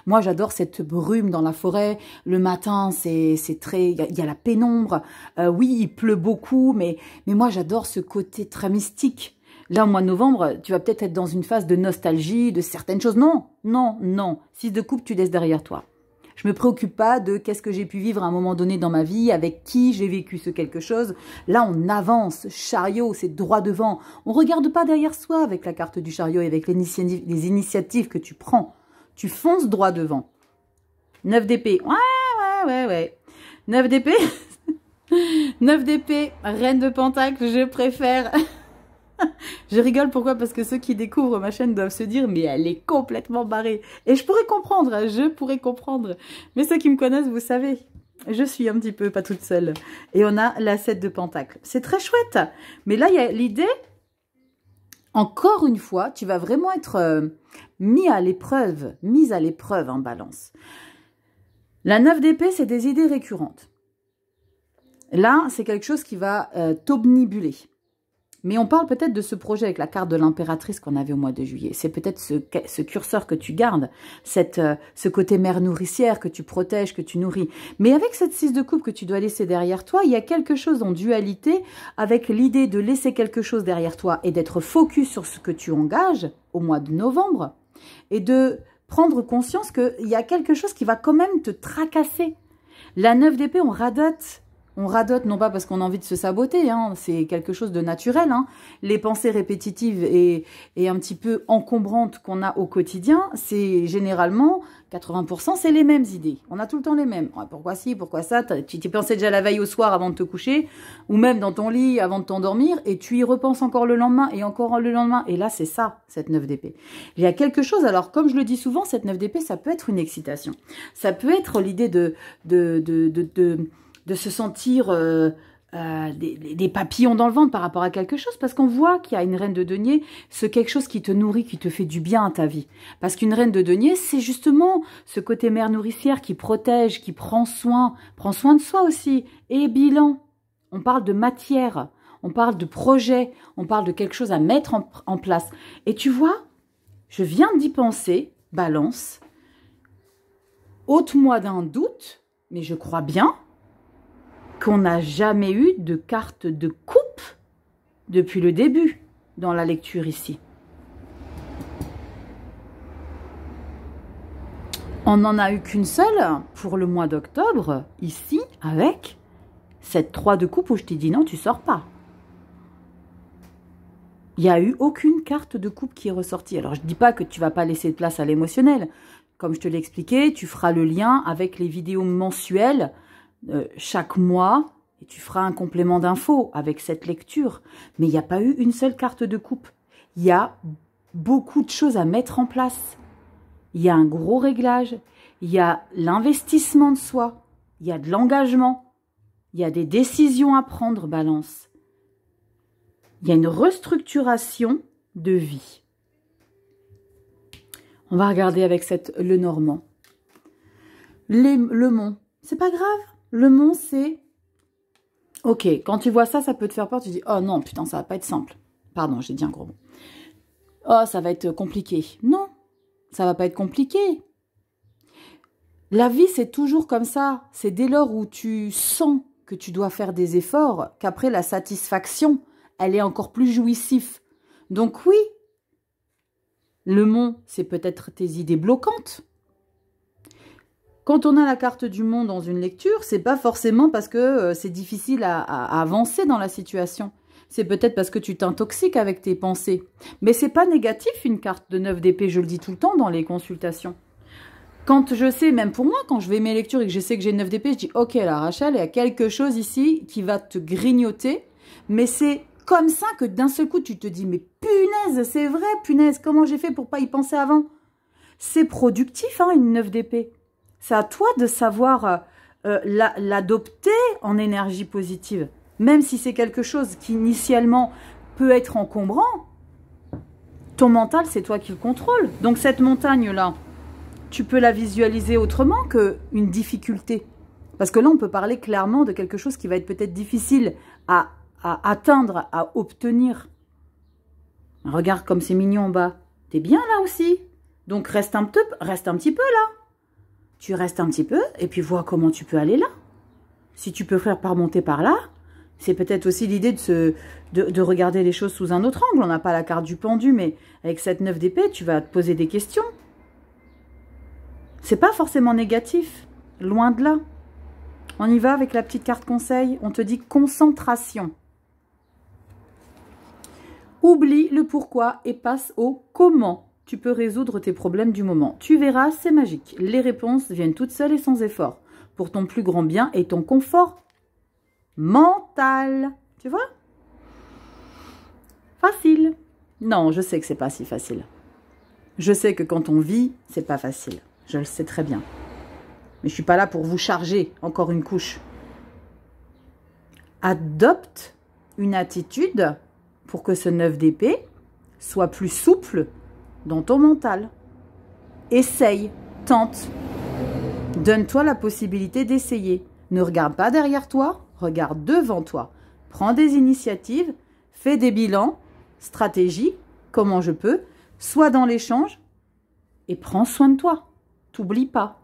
moi, j'adore cette brume dans la forêt. Le matin, c'est très, il y a la pénombre. Oui, il pleut beaucoup, mais moi, j'adore ce côté très mystique. Là, au mois de novembre, tu vas peut-être être dans une phase de nostalgie, de certaines choses. Non, non, non. 6 de coupe, tu laisses derrière toi. Je me préoccupe pas de qu'est-ce que j'ai pu vivre à un moment donné dans ma vie, avec qui j'ai vécu ce quelque chose. Là, on avance. Chariot, c'est droit devant. On regarde pas derrière soi avec la carte du chariot et avec les initiatives que tu prends. Tu fonces droit devant. 9 d'épée. Ouais. 9 d'épée. 9 d'épée. Reine de pentacle, je préfère. Je rigole, pourquoi? Parce que ceux qui découvrent ma chaîne doivent se dire, mais elle est complètement barrée. Et je pourrais comprendre, je pourrais comprendre. Mais ceux qui me connaissent, vous savez, je suis un petit peu pas toute seule. Et on a la 7 de pentacle. C'est très chouette. Mais là, il y a l'idée, encore une fois, tu vas vraiment être mise à l'épreuve en balance. La 9 d'épée, c'est des idées récurrentes. Là, c'est quelque chose qui va t'obnubiler. Mais on parle peut-être de ce projet avec la carte de l'impératrice qu'on avait au mois de juillet. C'est peut-être ce curseur que tu gardes, ce côté mère nourricière que tu protèges, que tu nourris. Mais avec cette 6 de coupe que tu dois laisser derrière toi, il y a quelque chose en dualité avec l'idée de laisser quelque chose derrière toi et d'être focus sur ce que tu engages au mois de novembre et de prendre conscience qu'il y a quelque chose qui va quand même te tracasser. La 9 d'épée, on radote. On radote, non pas parce qu'on a envie de se saboter, hein, c'est quelque chose de naturel. Hein. Les pensées répétitives et un petit peu encombrantes qu'on a au quotidien, c'est généralement, 80%, c'est les mêmes idées. On a tout le temps les mêmes. Ouais, pourquoi ci, pourquoi ça? Tu t'y pensais déjà la veille au soir avant de te coucher, ou même dans ton lit avant de t'endormir, et tu y repenses encore le lendemain, et encore le lendemain. Et là, c'est ça, cette 9 d'épée. Il y a quelque chose, alors comme je le dis souvent, cette 9 d'épée, ça peut être une excitation. Ça peut être l'idée de se sentir des papillons dans le ventre par rapport à quelque chose, parce qu'on voit qu'il y a une reine de denier, c'est quelque chose qui te nourrit, qui te fait du bien à ta vie. Parce qu'une reine de denier, c'est justement ce côté mère nourricière qui protège, qui prend soin de soi aussi. Et bilan, on parle de matière, on parle de projet, on parle de quelque chose à mettre en place. Et tu vois, je viens d'y penser, balance, ôte-moi d'un doute, mais je crois bien qu'on n'a jamais eu de carte de coupe depuis le début dans la lecture ici. On n'en a eu qu'une seule pour le mois d'octobre, ici, avec cette 3 de coupe où je t'ai dit non, tu sors pas. Il n'y a eu aucune carte de coupe qui est ressortie. Alors, je ne dis pas que tu ne vas pas laisser de place à l'émotionnel. Comme je te l'ai expliqué, tu feras le lien avec les vidéos mensuelles chaque mois, et tu feras un complément d'infos avec cette lecture. Mais il n'y a pas eu une seule carte de coupe. Il y a beaucoup de choses à mettre en place. Il y a un gros réglage. Il y a l'investissement de soi. Il y a de l'engagement. Il y a des décisions à prendre, balance. Il y a une restructuration de vie. On va regarder avec le Normand. Le Mont, c'est pas grave. Le Mont, c'est... Ok, quand tu vois ça, ça peut te faire peur. Tu dis, oh non, putain, ça va pas être simple. Pardon, j'ai dit un gros mot. Oh, ça va être compliqué. Non, ça va pas être compliqué. La vie, c'est toujours comme ça. C'est dès lors où tu sens que tu dois faire des efforts qu'après la satisfaction, elle est encore plus jouissive. Donc oui, le Mont, c'est peut-être tes idées bloquantes. Quand on a la carte du Mont dans une lecture, c'est pas forcément parce que c'est difficile à avancer dans la situation. C'est peut-être parce que tu t'intoxiques avec tes pensées. Mais c'est pas négatif une carte de 9 d'épée, je le dis tout le temps dans les consultations. Quand je sais, même pour moi, quand je fais mes lectures et que je sais que j'ai 9 d'épée, je dis ok là Rachel, il y a quelque chose ici qui va te grignoter. Mais c'est comme ça que d'un seul coup tu te dis mais punaise, c'est vrai, punaise, comment j'ai fait pour pas y penser avant? C'est productif hein, une 9 d'épée. C'est à toi de savoir l'adopter en énergie positive. Même si c'est quelque chose qui initialement peut être encombrant, ton mental, c'est toi qui le contrôle. Donc cette montagne-là, tu peux la visualiser autrement qu'une difficulté. Parce que là, on peut parler clairement de quelque chose qui va être peut-être difficile à atteindre, à obtenir. Regarde comme c'est mignon en bas. T'es bien là aussi. Donc reste un petit peu là. Tu restes un petit peu et puis vois comment tu peux aller là. Si tu peux faire remonter par là, c'est peut-être aussi l'idée de regarder les choses sous un autre angle. On n'a pas la carte du pendu, mais avec cette 9 d'épée, tu vas te poser des questions. C'est pas forcément négatif, loin de là. On y va avec la petite carte conseil. On te dit concentration. Oublie le pourquoi et passe au comment. Tu peux résoudre tes problèmes du moment. Tu verras, c'est magique. Les réponses viennent toutes seules et sans effort. Pour ton plus grand bien et ton confort mental. Tu vois? Facile. Non, je sais que c'est pas si facile. Je sais que quand on vit, c'est pas facile. Je le sais très bien. Mais je suis pas là pour vous charger encore une couche. Adopte une attitude pour que ce 9 d'épée soit plus souple dans ton mental. Essaye, tente. Donne-toi la possibilité d'essayer. Ne regarde pas derrière toi, regarde devant toi. Prends des initiatives, fais des bilans, stratégie, comment je peux, sois dans l'échange et prends soin de toi. T'oublie pas.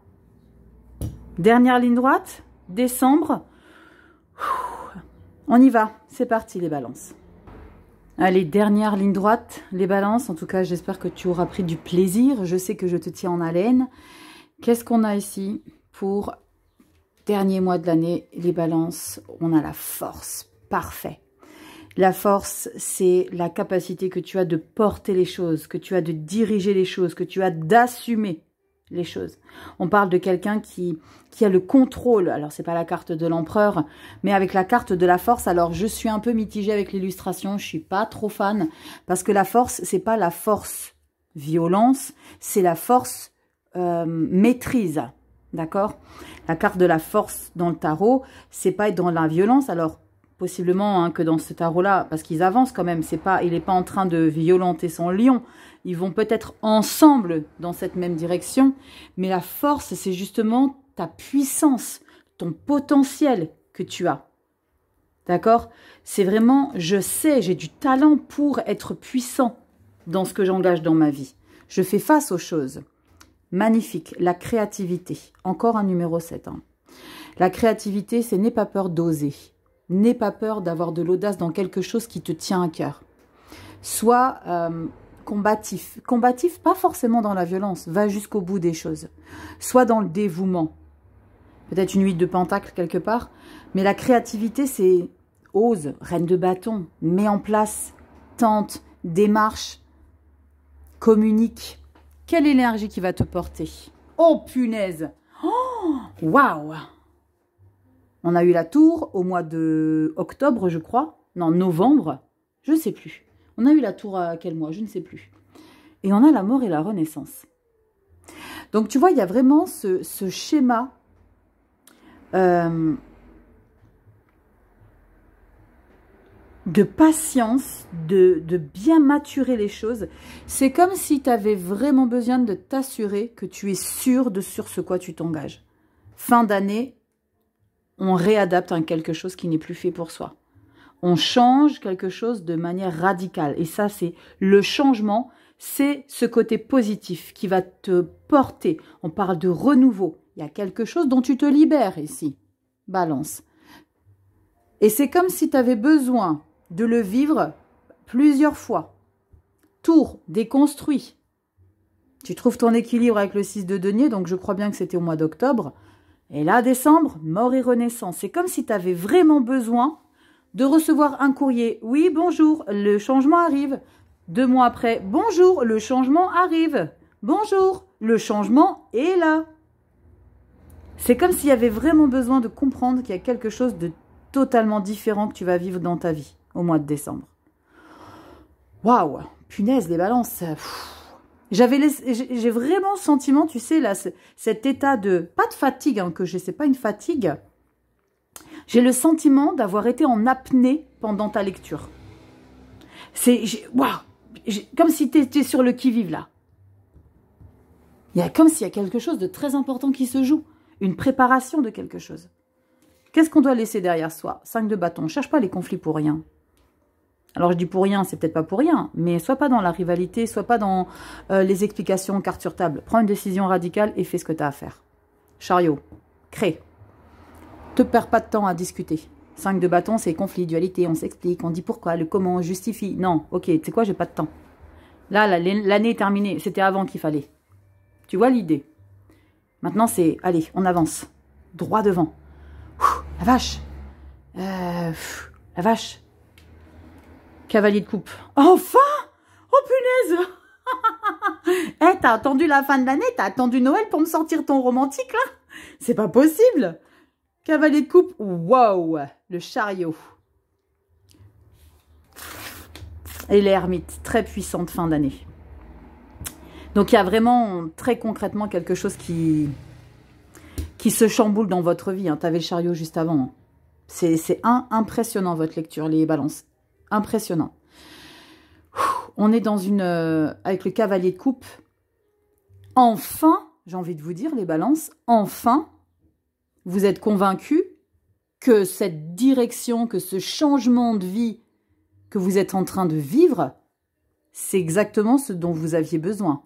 Dernière ligne droite, décembre. On y va, c'est parti les balances. Allez, dernière ligne droite, les balances. En tout cas, j'espère que tu auras pris du plaisir. Je sais que je te tiens en haleine. Qu'est-ce qu'on a ici pour dernier mois de l'année? Les balances, on a la force. Parfait. La force, c'est la capacité que tu as de porter les choses, que tu as de diriger les choses, que tu as d'assumer les choses. On parle de quelqu'un qui a le contrôle. Alors, c'est pas la carte de l'empereur, mais avec la carte de la force. Alors, je suis un peu mitigée avec l'illustration. Je suis pas trop fan parce que la force, c'est pas la force violence, c'est la force maîtrise. D'accord? La carte de la force dans le tarot, c'est pas être dans la violence. Alors, possiblement hein, que dans ce tarot-là, parce qu'ils avancent quand même, il n'est pas en train de violenter son lion. Ils vont peut-être ensemble dans cette même direction. Mais la force, c'est justement ta puissance, ton potentiel que tu as. D'accord? C'est vraiment, je sais, j'ai du talent pour être puissant dans ce que j'engage dans ma vie. Je fais face aux choses. Magnifique. La créativité. Encore un numéro 7. Hein. La créativité, c'est n'aie pas peur d'oser. N'aie pas peur d'avoir de l'audace dans quelque chose qui te tient à cœur. Sois combatif. Combatif, pas forcément dans la violence. Va jusqu'au bout des choses. Sois dans le dévouement. Peut-être une 8 de pentacle quelque part. Mais la créativité, c'est ose, reine de bâton. Mets en place, tente, démarche, communique. Quelle énergie qui va te porter? Oh punaise! Oh, waouh! On a eu la tour au mois de octobre, je crois. Non, novembre. Je ne sais plus. On a eu la tour à quel mois? Je ne sais plus. Et on a la mort et la renaissance. Donc, tu vois, il y a vraiment ce schéma. de patience, de bien maturer les choses. C'est comme si tu avais vraiment besoin de t'assurer que tu es sûr de sur ce quoi tu t'engages. Fin d'année, on réadapte à quelque chose qui n'est plus fait pour soi. On change quelque chose de manière radicale. Et ça, c'est le changement, c'est ce côté positif qui va te porter. On parle de renouveau. Il y a quelque chose dont tu te libères ici. Balance. Et c'est comme si tu avais besoin de le vivre plusieurs fois. Tour, déconstruit. Tu trouves ton équilibre avec le 6 de denier, donc je crois bien que c'était au mois d'octobre. Et là, décembre, mort et renaissance. C'est comme si tu avais vraiment besoin de recevoir un courrier. Oui, bonjour, le changement arrive. 2 mois après, bonjour, le changement arrive. Bonjour, le changement est là. C'est comme s'il y avait vraiment besoin de comprendre qu'il y a quelque chose de totalement différent que tu vas vivre dans ta vie au mois de décembre. Waouh, punaise, les balances. J'ai vraiment le sentiment, tu sais, là, cet état de, pas de fatigue, hein, que je sais pas une fatigue. J'ai le sentiment d'avoir été en apnée pendant ta lecture. C'est, waouh, comme si tu étais sur le qui-vive là. Il y a comme s'il y a quelque chose de très important qui se joue. Une préparation de quelque chose. Qu'est-ce qu'on doit laisser derrière soi? 5 de bâton. Cherche pas les conflits pour rien. Alors je dis pour rien, c'est peut-être pas pour rien, mais sois pas dans la rivalité, sois pas dans les explications carte sur table. Prends une décision radicale et fais ce que tu as à faire. Chariot, crée. Te perds pas de temps à discuter. 5 de bâton, c'est conflit, dualité, on s'explique, on dit pourquoi, le comment, on justifie. Non, ok, tu sais quoi, j'ai pas de temps. Là, l'année est terminée, c'était avant qu'il fallait. Tu vois l'idée? Maintenant, c'est, allez, on avance. Droit devant. La vache. La vache. Cavalier de coupe. Enfin! Oh punaise! Eh, t'as attendu la fin de l'année, t'as attendu Noël pour me sortir ton romantique, là? C'est pas possible! Cavalier de coupe, wow! Le chariot. Et l'ermite, très puissante fin d'année. Donc, il y a vraiment, très concrètement, quelque chose qui se chamboule dans votre vie. Hein. Tu avais le chariot juste avant. Hein. C'est impressionnant, votre lecture, les balances. Impressionnant. On est dans une... avec le cavalier de coupe. Enfin, j'ai envie de vous dire, les balances, enfin, vous êtes convaincus que cette direction, que ce changement de vie que vous êtes en train de vivre, c'est exactement ce dont vous aviez besoin.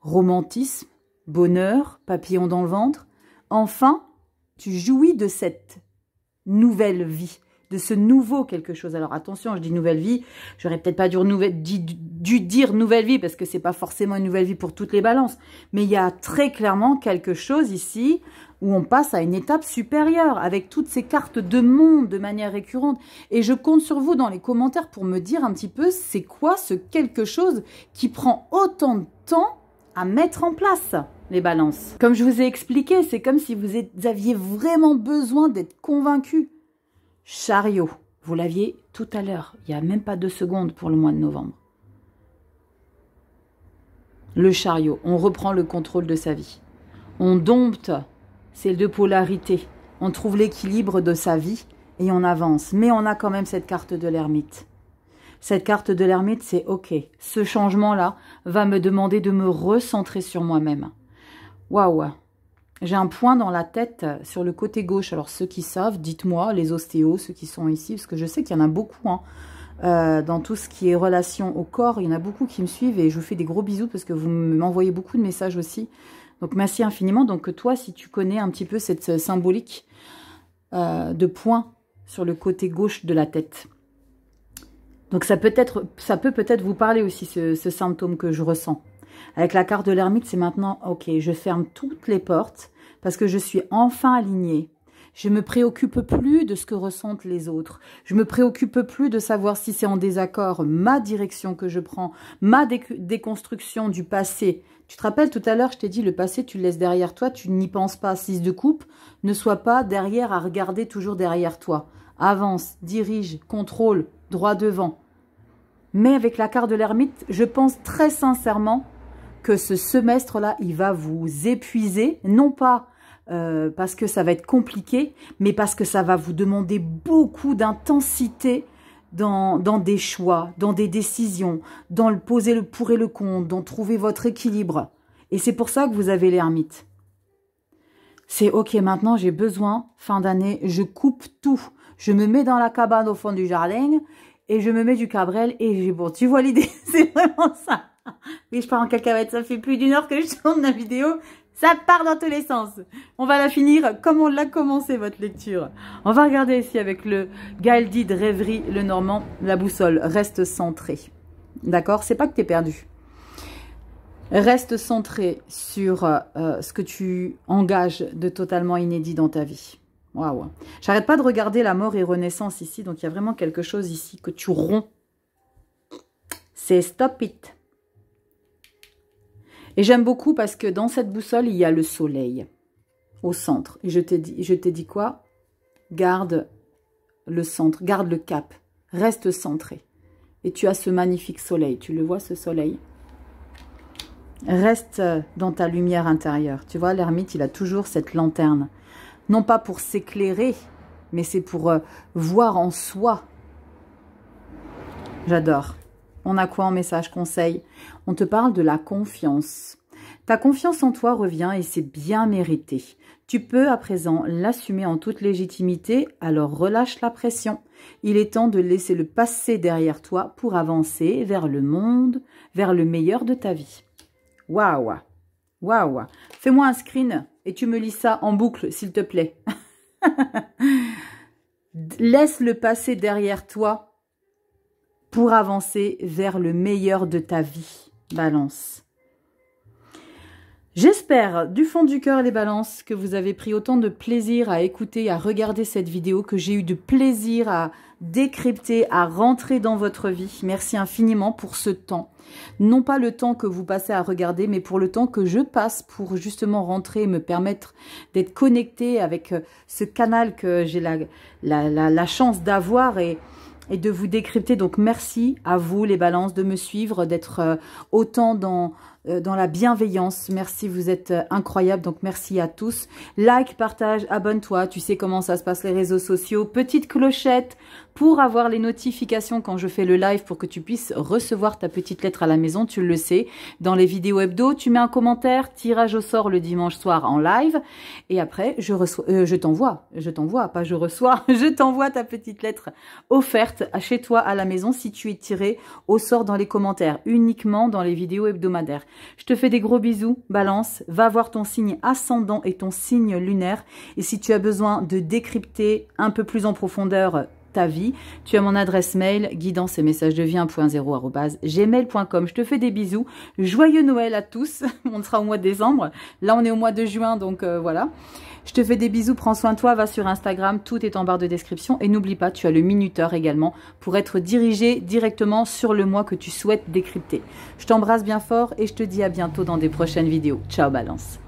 Romantisme, bonheur, papillon dans le ventre. Enfin, tu jouis de cette nouvelle vie, de ce nouveau quelque chose. Alors attention, je dis nouvelle vie, j'aurais peut-être pas dû dire nouvelle vie parce que c'est pas forcément une nouvelle vie pour toutes les balances. Mais il y a très clairement quelque chose ici où on passe à une étape supérieure avec toutes ces cartes de monde de manière récurrente. Et je compte sur vous dans les commentaires pour me dire un petit peu c'est quoi ce quelque chose qui prend autant de temps à mettre en place, les balances. Comme je vous ai expliqué, c'est comme si vous aviez vraiment besoin d'être convaincu. Chariot, vous l'aviez tout à l'heure, il n'y a même pas 2 secondes pour le mois de novembre. Le chariot, on reprend le contrôle de sa vie. On dompte ces 2 polarités. On trouve l'équilibre de sa vie et on avance. Mais on a quand même cette carte de l'ermite. Cette carte de l'ermite, c'est ok. Ce changement-là va me demander de me recentrer sur moi-même. Waouh! J'ai un point dans la tête sur le côté gauche. Alors, ceux qui savent, dites-moi, les ostéos, ceux qui sont ici, parce que je sais qu'il y en a beaucoup. Hein, dans tout ce qui est relation au corps, il y en a beaucoup qui me suivent et je vous fais des gros bisous parce que vous m'envoyez beaucoup de messages aussi. Donc, merci infiniment. Donc, toi, si tu connais un petit peu cette symbolique de point sur le côté gauche de la tête. Donc, ça peut peut-être vous parler aussi, ce symptôme que je ressens. Avec la carte de l'ermite, c'est maintenant, ok, je ferme toutes les portes parce que je suis enfin alignée. Je ne me préoccupe plus de ce que ressentent les autres. Je ne me préoccupe plus de savoir si c'est en désaccord ma direction que je prends, ma déconstruction du passé. Tu te rappelles tout à l'heure, je t'ai dit, le passé, tu le laisses derrière toi, tu n'y penses pas. 6 de coupe, ne sois pas derrière à regarder toujours derrière toi. Avance, dirige, contrôle, droit devant. Mais avec la carte de l'ermite, je pense très sincèrement que ce semestre-là, il va vous épuiser, non pas parce que ça va être compliqué, mais parce que ça va vous demander beaucoup d'intensité, dans des choix, dans des décisions, dans le poser le pour et le contre, dans trouver votre équilibre. Et c'est pour ça que vous avez l'ermite. C'est ok, maintenant j'ai besoin, fin d'année, je coupe tout. Je me mets dans la cabane au fond du jardin et je me mets du cabrel et bon, tu vois l'idée, c'est vraiment ça. Oui, je pars en cacahuète, ça fait plus d'1 heure que je tourne la vidéo. Ça part dans tous les sens. On va la finir comme on l'a commencé, votre lecture. On va regarder ici avec le Galdide Rêverie, le Normand, la boussole. Reste centré. D'accord? C'est pas que tu es perdu. Reste centré sur ce que tu engages de totalement inédit dans ta vie. Waouh. J'arrête pas de regarder la mort et renaissance ici. Donc, il y a vraiment quelque chose ici que tu romps. C'est stop it. Et j'aime beaucoup parce que dans cette boussole, il y a le soleil au centre. Et je t'ai dit quoi? Garde le centre, garde le cap, reste centré. Et tu as ce magnifique soleil. Tu le vois, ce soleil? Reste dans ta lumière intérieure. Tu vois, l'ermite, il a toujours cette lanterne. Non pas pour s'éclairer, mais c'est pour voir en soi. J'adore. On a quoi en message conseil? On te parle de la confiance. Ta confiance en toi revient et c'est bien mérité. Tu peux à présent l'assumer en toute légitimité, alors relâche la pression. Il est temps de laisser le passé derrière toi pour avancer vers le monde, vers le meilleur de ta vie. Waouh! Waouh! Fais-moi un screen et tu me lis ça en boucle, s'il te plaît. Laisse le passé derrière toi pour avancer vers le meilleur de ta vie, Balance. J'espère du fond du cœur, les balances, que vous avez pris autant de plaisir à écouter, à regarder cette vidéo, que j'ai eu de plaisir à décrypter, à rentrer dans votre vie. Merci infiniment pour ce temps. Non pas le temps que vous passez à regarder, mais pour le temps que je passe pour justement rentrer et me permettre d'être connecté avec ce canal que j'ai la chance d'avoir et de vous décrypter. Donc, merci à vous, les balances, de me suivre, d'être autant dans la bienveillance. Merci, vous êtes incroyables. Donc, merci à tous. Like, partage, abonne-toi. Tu sais comment ça se passe les réseaux sociaux. Petite clochette pour avoir les notifications quand je fais le live pour que tu puisses recevoir ta petite lettre à la maison. Tu le sais. Dans les vidéos hebdo, tu mets un commentaire, tirage au sort le dimanche soir en live. Et après, je t'envoie ta petite lettre offerte chez toi à la maison si tu es tiré au sort dans les commentaires, uniquement dans les vidéos hebdomadaires. Je te fais des gros bisous, Balance. Va voir ton signe ascendant et ton signe lunaire. Et si tu as besoin de décrypter un peu plus en profondeur ta vie, tu as mon adresse mail guidance et messages de vie 1.0@gmail.com. Je te fais des bisous. Joyeux Noël à tous. On sera au mois de décembre. Là, on est au mois de juin, donc voilà. Je te fais des bisous, prends soin de toi, va sur Instagram, tout est en barre de description. Et n'oublie pas, tu as le minuteur également pour être dirigé directement sur le mois que tu souhaites décrypter. Je t'embrasse bien fort et je te dis à bientôt dans des prochaines vidéos. Ciao Balance.